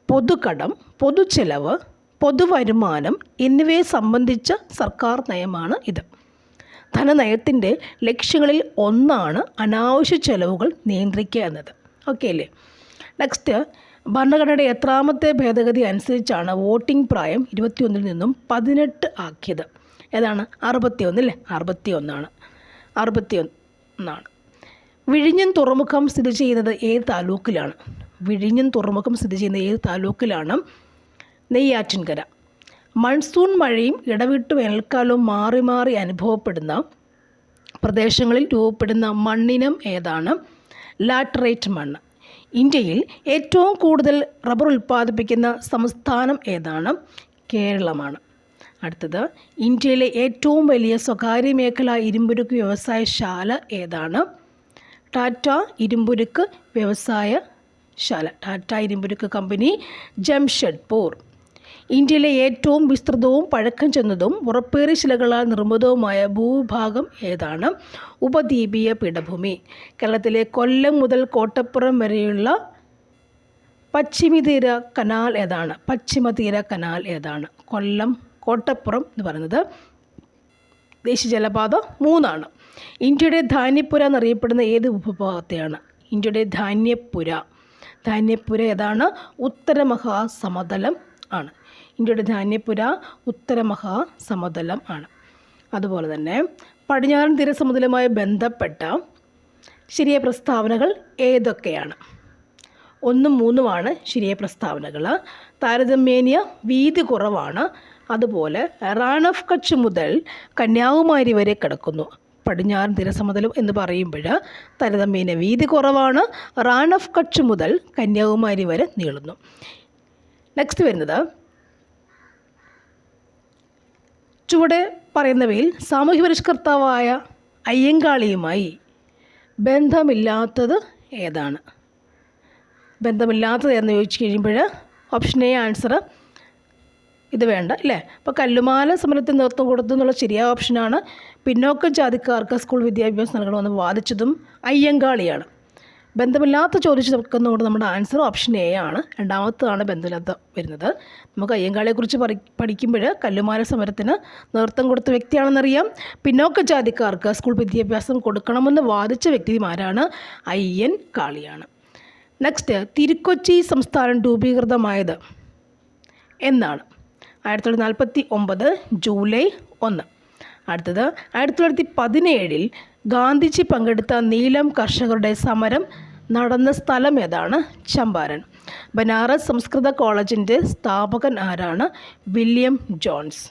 പൊതുകടം, പൊതുച്ചെലവ്, പൊതുവരുമാനം എന്നിവയെ സംബന്ധിച്ച സർക്കാർ നയമാണ് ഇത്. ധനനയത്തിൻ്റെ ലക്ഷ്യങ്ങളിൽ ഒന്നാണ് അനാവശ്യ ചെലവുകൾ നിയന്ത്രിക്കുക എന്നത്. ഓക്കെ അല്ലേ? നെക്സ്റ്റ്, ഭരണഘടനയുടെ എത്രാമത്തെ ഭേദഗതി അനുസരിച്ചാണ് വോട്ടിംഗ് പ്രായം 21 നിന്നും 18 ആക്കിയത്? ഏതാണ്? 61 അല്ലേ? 61. വിഴിഞ്ഞം തുറമുഖം സ്ഥിതി ചെയ്യുന്നത് ഏത് താലൂക്കിലാണ്? നെയ്യാറ്റിൻകര. മൺസൂൺ മഴയും ഇടവിട്ട് വേനൽക്കാലവും മാറി മാറി അനുഭവപ്പെടുന്ന പ്രദേശങ്ങളിൽ രൂപപ്പെടുന്ന മണ്ണിനം ഏതാണ്? ലാറ്ററൈറ്റ് മണ്ണ്. ഇന്ത്യയിൽ ഏറ്റവും കൂടുതൽ റബ്ബർ ഉൽപ്പാദിപ്പിക്കുന്ന സംസ്ഥാനം ഏതാണ്? കേരളമാണ്. അടുത്തത്, ഇന്ത്യയിലെ ഏറ്റവും വലിയ സ്വകാര്യ മേഖല ഇരുമ്പുരുക്ക് വ്യവസായശാല ഏതാണ്? ടാറ്റ ഇരുമ്പുരുക്ക് വ്യവസായശാല, ടാറ്റ ഇരുമ്പുരുക്ക് കമ്പനി, ജംഷഡ്പൂർ. ഇന്ത്യയിലെ ഏറ്റവും വിസ്തൃതവും പഴക്കം ചെന്നതും ഉറപ്പേറിയ ശിലകളാൽ നിർമ്മിതവുമായ ഭൂഭാഗം ഏതാണ്? ഉപദ്വീപീയ പീഠഭൂമി. കേരളത്തിലെ കൊല്ലം മുതൽ കോട്ടപ്പുറം വരെയുള്ള പശ്ചിമതീര കനാൽ ഏതാണ്? കൊല്ലം കോട്ടപ്പുറം എന്ന് പറയുന്നത് ദേശീയ ജലപാത 3 ആണ്. ഇന്ത്യയുടെ ധാന്യപ്പുര എന്നറിയപ്പെടുന്ന ഏത് ഉപവിഭാഗത്തെയാണ്? ഇന്ത്യയുടെ ധാന്യപ്പുര ഏതാണ്? ഉത്തരമഹാസമതലം ആണ്. ഇന്ത്യയുടെ ധാന്യപ്പുര ഉത്തരമഹാസമതലം ആണ്. അതുപോലെ തന്നെ പടിഞ്ഞാറൻ തീരസമുദ്രവുമായി ബന്ധപ്പെട്ട ശരിയായ പ്രസ്താവനകൾ ഏതൊക്കെയാണ്? 1, 3 ശരിയായ പ്രസ്താവനകൾ. താരതമ്യേന വീതി കുറവാണ്. അതുപോലെ റാൻ ഓഫ് കച്ച് മുതൽ കന്യാകുമാരി വരെ കിടക്കുന്നു. പടിഞ്ഞാറൻ തീരസമുദ്രം എന്ന് പറയുമ്പോൾ താരതമ്യേന വീതി കുറവാണ്. റാൻ ഓഫ് കച്ച് മുതൽ കന്യാകുമാരി വരെ നീളുന്നു. നെക്സ്റ്റ് വരുന്നത്, ചുവടെ പറയുന്നവയിൽ സാമൂഹ്യ പരിഷ്കർത്താവായ അയ്യങ്കാളിയുമായി ബന്ധമില്ലാത്തത് ഏതാണ്? ബന്ധമില്ലാത്തത് എന്ന് ചോദിച്ചു കഴിയുമ്പോൾ ഓപ്ഷൻ എ ആൻസർ ഇത് വേണ്ട അല്ലേ. അപ്പോൾ കല്ലുമാല സമരത്തിന് നേതൃത്വം കൊടുത്തു എന്നുള്ള ശരിയായ ഓപ്ഷനാണ്. പിന്നോക്ക ജാതിക്കാർക്ക് സ്കൂൾ വിദ്യാഭ്യാസം നൽകണമെന്ന് വാദിച്ചതും അയ്യങ്കാളിയാണ്. ബന്ധമില്ലാത്ത ചോദിച്ചു നിൽക്കുന്നതുകൊണ്ട് നമ്മുടെ ആൻസർ ഓപ്ഷൻ എ ആണ്. രണ്ടാമത്തതാണ് ബന്ധമില്ലാത്ത വരുന്നത്. നമുക്ക് അയ്യങ്കാളിയെക്കുറിച്ച് പഠിക്കുമ്പോൾ കല്ലുമാല സമരത്തിന് നേതൃത്വം കൊടുത്ത വ്യക്തിയാണെന്നറിയാം. പിന്നോക്ക ജാതിക്കാർക്ക് സ്കൂൾ വിദ്യാഭ്യാസം കൊടുക്കണമെന്ന് വാദിച്ച വ്യക്തിമാരാണ് അയ്യൻകാളിയാണ്. നെക്സ്റ്റ്, തിരുക്കൊച്ചി സംസ്ഥാനം രൂപീകൃതമായത് എന്നാണ്? 1949 ജൂലൈ 1. അടുത്തത് 1917 ഗാന്ധിജി പങ്കെടുത്ത നീലം കർഷകരുടെ സമരം നടന്ന സ്ഥലം ഏതാണ്? ചമ്പാരൻ. ബനാറസ് സംസ്കൃത കോളേജിൻ്റെ സ്ഥാപകൻ ആരാണ്? William Jones.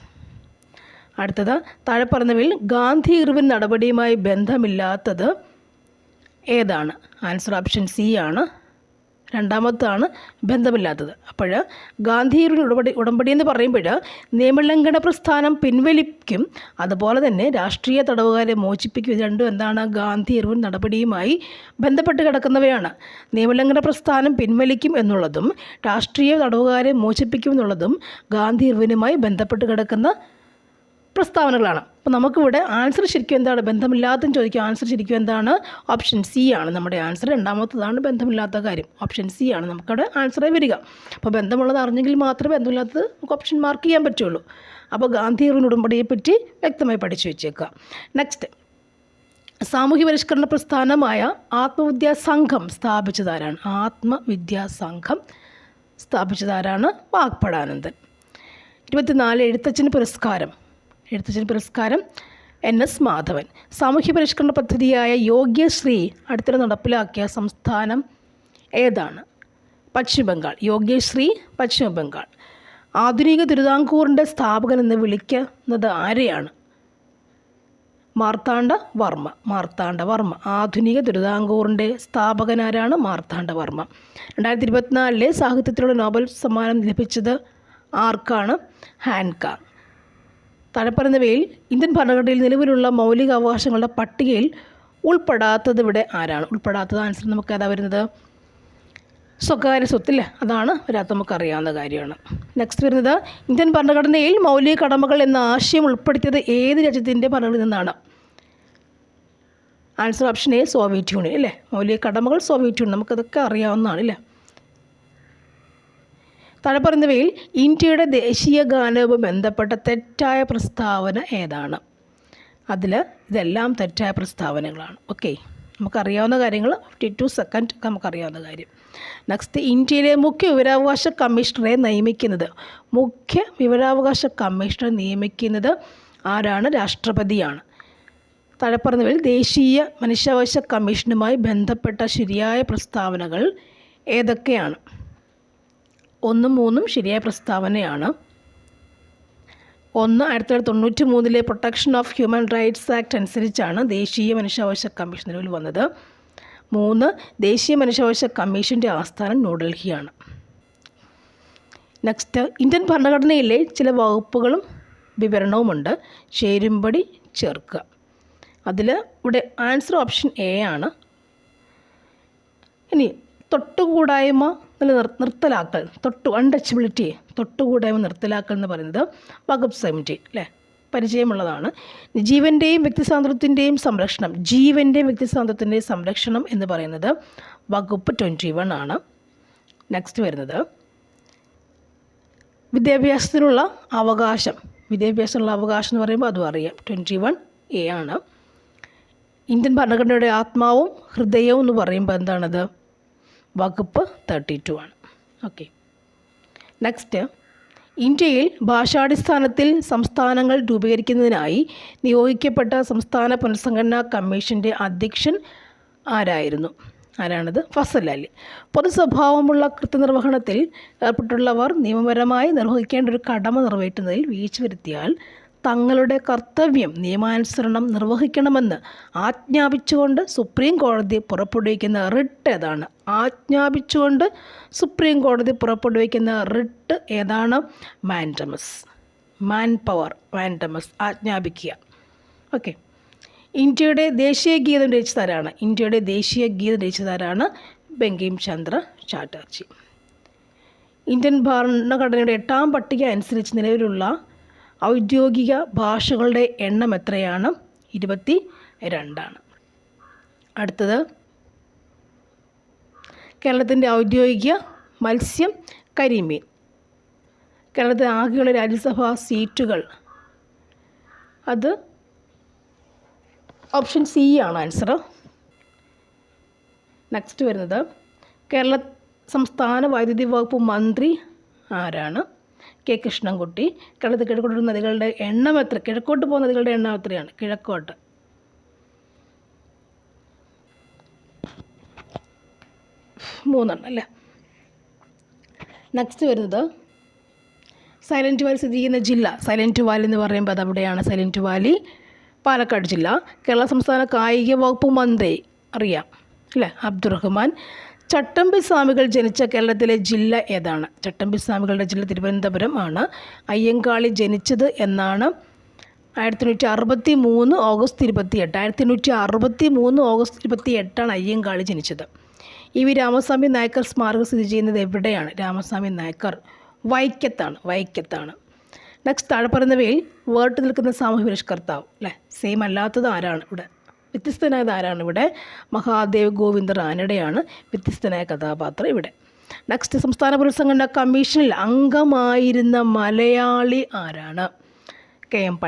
അടുത്തത് താഴെ പറഞ്ഞവയിൽ ഗാന്ധി ഇർവിൻ നടപടിയുമായി ബന്ധമില്ലാത്തത് ഏതാണ്? ആൻസർ ഓപ്ഷൻ സി ആണ്. രണ്ടാമത്താണ് ബന്ധമില്ലാത്തത്. അപ്പോൾ ഗാന്ധി ഉടമ്പടി എന്ന് പറയുമ്പോൾ നിയമലംഘന പ്രസ്ഥാനം പിൻവലിക്കും, അതുപോലെ തന്നെ രാഷ്ട്രീയ തടവുകാരെ മോചിപ്പിക്കും. ഇത് രണ്ടും എന്താണ്? ഗാന്ധി ഇർവിൻ നടപടിയുമായി ബന്ധപ്പെട്ട് കിടക്കുന്നവയാണ്. നിയമലംഘന പ്രസ്ഥാനം പിൻവലിക്കും എന്നുള്ളതും രാഷ്ട്രീയ തടവുകാരെ മോചിപ്പിക്കും എന്നുള്ളതും ഗാന്ധി ഇർവിനുമായി ബന്ധപ്പെട്ട് കിടക്കുന്ന പ്രസ്താവനകളാണ്. അപ്പോൾ നമുക്കിവിടെ ആൻസർ ശരിക്കും എന്താണ്? ബന്ധമില്ലാത്തതെന്ന് ചോദിക്കുക. ആൻസർ ശരിക്കും എന്താണ്? ഓപ്ഷൻ സി ആണ് നമ്മുടെ ആൻസർ. രണ്ടാമത്തതാണ് ബന്ധമില്ലാത്ത കാര്യം. ഓപ്ഷൻ സി ആണ് നമുക്കവിടെ ആൻസറായി വരിക. അപ്പോൾ ബന്ധമുള്ളത് അറിഞ്ഞെങ്കിൽ മാത്രമേ ബന്ധമില്ലാത്തത് നമുക്ക് ഓപ്ഷൻ മാർക്ക് ചെയ്യാൻ പറ്റുള്ളൂ. അപ്പോൾ ഗാന്ധി ഇർവിൻ ഉടമ്പടിയെപ്പറ്റി വ്യക്തമായി പഠിച്ചു വെച്ചേക്കുക. നെക്സ്റ്റ്, സാമൂഹ്യ പരിഷ്കരണ പ്രസ്ഥാനമായ ആത്മവിദ്യാ സംഘം സ്ഥാപിച്ചതാരാണ്? ആത്മവിദ്യാ സംഘം സ്ഥാപിച്ചതാരാണ്? വാഗ്ഭടാനന്ദൻ. 24 എഴുത്തച്ഛൻ പുരസ്കാരം NS മാധവൻ. സാമൂഹ്യ പരിഷ്കരണ പദ്ധതിയായ യോഗ്യശ്രീ അടുത്തിടെ നടപ്പിലാക്കിയ സംസ്ഥാനം ഏതാണ്? പശ്ചിമ ബംഗാൾ. യോഗ്യശ്രീ പശ്ചിമ ബംഗാൾ. ആധുനിക തിരുവിതാംകൂറിൻ്റെ സ്ഥാപകൻ എന്ന് വിളിക്കുന്നത് ആരെയാണ്? മാർത്താണ്ഡവർമ്മ. ആധുനിക തിരുവിതാംകൂറിൻ്റെ സ്ഥാപകനാരാണ്? മാർത്താണ്ഡവർമ്മ. 2024 സാഹിത്യത്തിലുള്ള നോബൽ സമ്മാനം ലഭിച്ചത് ആർക്കാണ്? ഹാൻകാക്ക്. താഴെപ്പറയുന്നവയിൽ ഇന്ത്യൻ ഭരണഘടനയിൽ നിലവിലുള്ള മൗലിക അവകാശങ്ങളുടെ പട്ടികയിൽ ഉൾപ്പെടാത്തത് ഇവിടെ ആരാണ്? ഉൾപ്പെടാത്തത് ആൻസർ നമുക്ക് ഏതാ വരുന്നത്? സ്വകാര്യ സ്വത്തില്ലേ, അതാണ് വരാത്ത നമുക്കറിയാവുന്ന കാര്യമാണ്. നെക്സ്റ്റ് വരുന്നത്, ഇന്ത്യൻ ഭരണഘടനയിൽ മൗലിക കടമകൾ എന്ന ആശയം ഉൾപ്പെടുത്തിയത് ഏത് രാജ്യത്തിൻ്റെ ഭരണഘടനയിൽ നിന്നാണ്? Answer option A Soviet union അല്ലേ. മൗലിക കടമകൾ സോവിയറ്റ് യൂണിയൻ, നമുക്കതൊക്കെ അറിയാവുന്നതാണ് അല്ലേ. താഴെ പറയുന്നവയിൽ ഇന്ത്യയുടെ ദേശീയ ഗാനവുമായി ബന്ധപ്പെട്ട തെറ്റായ പ്രസ്താവന ഏതാണ്? ഇതെല്ലാം തെറ്റായ പ്രസ്താവനകളാണ്. ഓക്കെ, നമുക്കറിയാവുന്ന കാര്യങ്ങൾ 52 സെക്കൻഡ് നമുക്കറിയാവുന്ന കാര്യം. നെക്സ്റ്റ്, ഇന്ത്യയിലെ മുഖ്യ വിവരാവകാശ കമ്മീഷണറെ നിയമിക്കുന്നത് ആരാണ്? രാഷ്ട്രപതിയാണ്. താഴെ പറഞ്ഞവയിൽ ദേശീയ മനുഷ്യാവകാശ കമ്മീഷനുമായി ബന്ധപ്പെട്ട ശരിയായ പ്രസ്താവനകൾ ഏതൊക്കെയാണ്? 1, 3 ശരിയായ പ്രസ്താവനയാണ്. 1, 1993 protection of human rights act അനുസരിച്ചാണ് ദേശീയ മനുഷ്യാവകാശ കമ്മീഷൻ നിലവിൽ വന്നത്. 3, ദേശീയ മനുഷ്യാവകാശ കമ്മീഷൻ്റെ ആസ്ഥാനം ന്യൂഡൽഹിയാണ്. നെക്സ്റ്റ്, ഇന്ത്യൻ ഭരണഘടനയിലെ ചില വകുപ്പുകളും വിവരണവുമുണ്ട്. ചേരുംപടി ചേർക്കുക. ഇവിടെ ആൻസർ ഓപ്ഷൻ എ ആണ്. ഇനി തൊട്ടുകൂടായ്മ നിർത്തലാക്കൽ, അൺടച്ചബിലിറ്റി, തൊട്ടുകൂടായ്മ നിർത്തലാക്കൽ എന്ന് പറയുന്നത് വകുപ്പ് 17 അല്ലേ, പരിചയമുള്ളതാണ്. ജീവൻ്റെയും വ്യക്തിസ്വാതന്ത്ര്യത്തിൻ്റെയും സംരക്ഷണം എന്ന് പറയുന്നത് വകുപ്പ് 21 ആണ്. നെക്സ്റ്റ് വരുന്നത് വിദ്യാഭ്യാസത്തിനുള്ള അവകാശം എന്ന് പറയുമ്പോൾ അതും അറിയാം, 21A ആണ്. ഇന്ത്യൻ ഭരണഘടനയുടെ ആത്മാവും ഹൃദയവും എന്ന് പറയുമ്പോൾ എന്താണത്? വകുപ്പ് 32 ആണ്. ഓക്കെ, നെക്സ്റ്റ്, ഇന്ത്യയിൽ ഭാഷാടിസ്ഥാനത്തിൽ സംസ്ഥാനങ്ങൾ രൂപീകരിക്കുന്നതിനായി നിയോഗിക്കപ്പെട്ട സംസ്ഥാന പുനഃസംഘടനാ കമ്മീഷൻ്റെ അധ്യക്ഷൻ ആരാണത്? ഫസൽ അലി. പൊതുസ്വഭാവമുള്ള കൃത്യനിർവഹണത്തിൽ ഏർപ്പെട്ടുള്ളവർ നിയമപരമായി നിർവഹിക്കേണ്ട ഒരു കടമ നിറവേറ്റുന്നതിൽ വീഴ്ച വരുത്തിയാൽ തങ്ങളുടെ കർത്തവ്യം നിയമാനുസരണം നിർവഹിക്കണമെന്ന് ആജ്ഞാപിച്ചുകൊണ്ട് സുപ്രീം കോടതി പുറപ്പെടുവിക്കുന്ന റിട്ട് ഏതാണ്? മാൻഡമസ്. മാൻ പവർ, മാൻഡമസ്, ആജ്ഞാപിക്കുക. ഓക്കെ. ഇന്ത്യയുടെ ദേശീയ ഗീതം രചിച്ചതാരാണ്? ഇന്ത്യയുടെ ദേശീയ ഗീതം രചിച്ചതാരാണ്? ബങ്കിം ചന്ദ്ര ചാറ്റർജി. ഇന്ത്യൻ ഭരണഘടനയുടെ 8ാം പട്ടിക അനുസരിച്ച് നിലവിലുള്ള ഔദ്യോഗിക ഭാഷകളുടെ എണ്ണം എത്രയാണ്? 22. അടുത്തത്, കേരളത്തിൻ്റെ ഔദ്യോഗിക മത്സ്യം കരിമീൻ. കേരളത്തിൽ ആകെയുള്ള രാജ്യസഭാ സീറ്റുകൾ, അത് ഓപ്ഷൻ സി ആണ് ആൻസർ. നെക്സ്റ്റ് വരുന്നത്, കേരള സംസ്ഥാന വൈദ്യുതി വകുപ്പ് മന്ത്രി ആരാണ്? കെ കൃഷ്ണൻകുട്ടി. കേരളത്തിൽ കിഴക്കോട്ട് നദികളുടെ എണ്ണം എത്ര? കിഴക്കോട്ട് പോകുന്ന നദികളുടെ എണ്ണം എത്രയാണ്? കിഴക്കോട്ട് 3 അല്ലേ. നെക്സ്റ്റ് വരുന്നത്, സൈലൻറ്റ് വാലി സ്ഥിതി ചെയ്യുന്ന ജില്ല. സൈലൻറ്റ് വാലി എന്ന് പറയുമ്പോൾ അതെവിടെയാണ്? സൈലൻറ്റ് വാലി പാലക്കാട് ജില്ല. കേരള സംസ്ഥാന കായിക വകുപ്പ് മന്ത്രി അറിയാം അല്ലേ, അബ്ദുറഹ്മാൻ. ചട്ടമ്പി സ്വാമികൾ ജനിച്ച കേരളത്തിലെ ജില്ല ഏതാണ്? ചട്ടമ്പി സ്വാമികളുടെ ജില്ല തിരുവനന്തപുരം ആണ്. അയ്യങ്കാളി ജനിച്ചത് എന്നാണ്? 1863 ഓഗസ്റ്റ് 28. 1863 ഓഗസ്റ്റ് 28 അയ്യങ്കാളി ജനിച്ചത്. വി രാമസ്വാമി നായ്ക്കർ സ്മാരകം സ്ഥിതി ചെയ്യുന്നത് എവിടെയാണ്? രാമസ്വാമി നായ്ക്കർ വൈക്കത്താണ്. നെക്സ്റ്റ്, താഴെ പറയുന്നവയിൽ വേറിട്ട് നിൽക്കുന്ന സാമൂഹ്യ പരിഷ്കർത്താവ് അല്ലേ, സെയിം അല്ലാത്തത് ആരാണ് ഇവിടെ? വ്യത്യസ്തനായത് ആരാണ് ഇവിടെ? മഹാദേവ് ഗോവിന്ദ റാനഡെയാണ് വ്യത്യസ്തനായ കഥാപാത്രം ഇവിടെ. നെക്സ്റ്റ്, സംസ്ഥാന പുനഃസംഘടനാ കമ്മീഷനിൽ അംഗമായിരുന്ന മലയാളി ആരാണ്? K M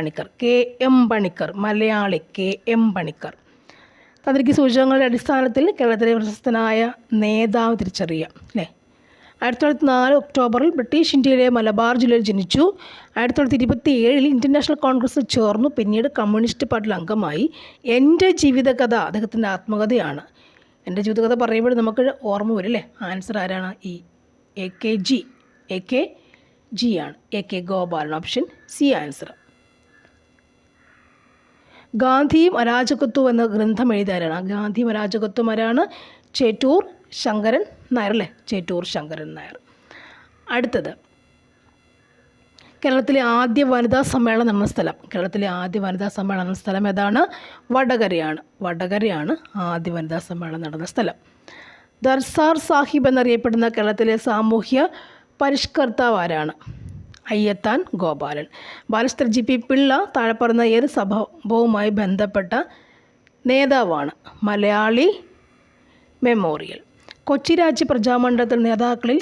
Panicker. Malayali K M Panicker. തന്നിരിക്കുന്ന സൂചകങ്ങളുടെ അടിസ്ഥാനത്തിൽ കേരളത്തിലെ പ്രശസ്തനായ നേതാവ് തിരിച്ചറിയാം അല്ലേ. 1904 ഒക്ടോബറിൽ ബ്രിട്ടീഷ് ഇന്ത്യയിലെ മലബാർ ജില്ലയിൽ ജനിച്ചു. 1927 ഇന്ത്യൻ നാഷണൽ കോൺഗ്രസ്സിൽ ചേർന്നു. പിന്നീട് കമ്മ്യൂണിസ്റ്റ് പാർട്ടിയിൽ അംഗമായി. എൻ്റെ ജീവിതകഥ അദ്ദേഹത്തിൻ്റെ ആത്മകഥയാണ്. എൻ്റെ ജീവിതകഥ പറയുമ്പോൾ നമുക്ക് ഓർമ്മ വരും അല്ലേ. ആൻസർ ആരാണ്? എ കെ ജി ആണ്. A K Gopalan. Option C answer. ഗാന്ധിയും അരാജകത്വവും എന്ന ഗ്രന്ഥം എഴുതിയാരാണ്? ഗാന്ധിയും അരാജകത്വം ആരാണ്? ചേറ്റൂർ ശങ്കരൻ നായർ അല്ലേ. ചേറ്റൂർ ശങ്കരൻ നായർ. അടുത്തത്, കേരളത്തിലെ ആദ്യ വനിതാ സമ്മേളനം നടന്ന സ്ഥലം. കേരളത്തിലെ ആദ്യ വനിതാ സമ്മേളനം നടന്ന സ്ഥലം ഏതാണ്? വടകരയാണ് ആദ്യ വനിതാ സമ്മേളനം നടന്ന സ്ഥലം. ദർസാർ സാഹിബ് എന്നറിയപ്പെടുന്ന കേരളത്തിലെ സാമൂഹ്യ പരിഷ്കർത്താവ് ആരാണ്? അയ്യത്താൻ ഗോപാലൻ. ബാലചന്ദ്ര ജി.പി. പിള്ള താഴെ പറയുന്ന ഏത് സംഭവവുമായി ബന്ധപ്പെട്ട നേതാവാണ്? മലയാളി മെമ്മോറിയൽ. കൊച്ചി രാജ്യ പ്രജാമണ്ഡലത്തിൽ നേതാക്കളിൽ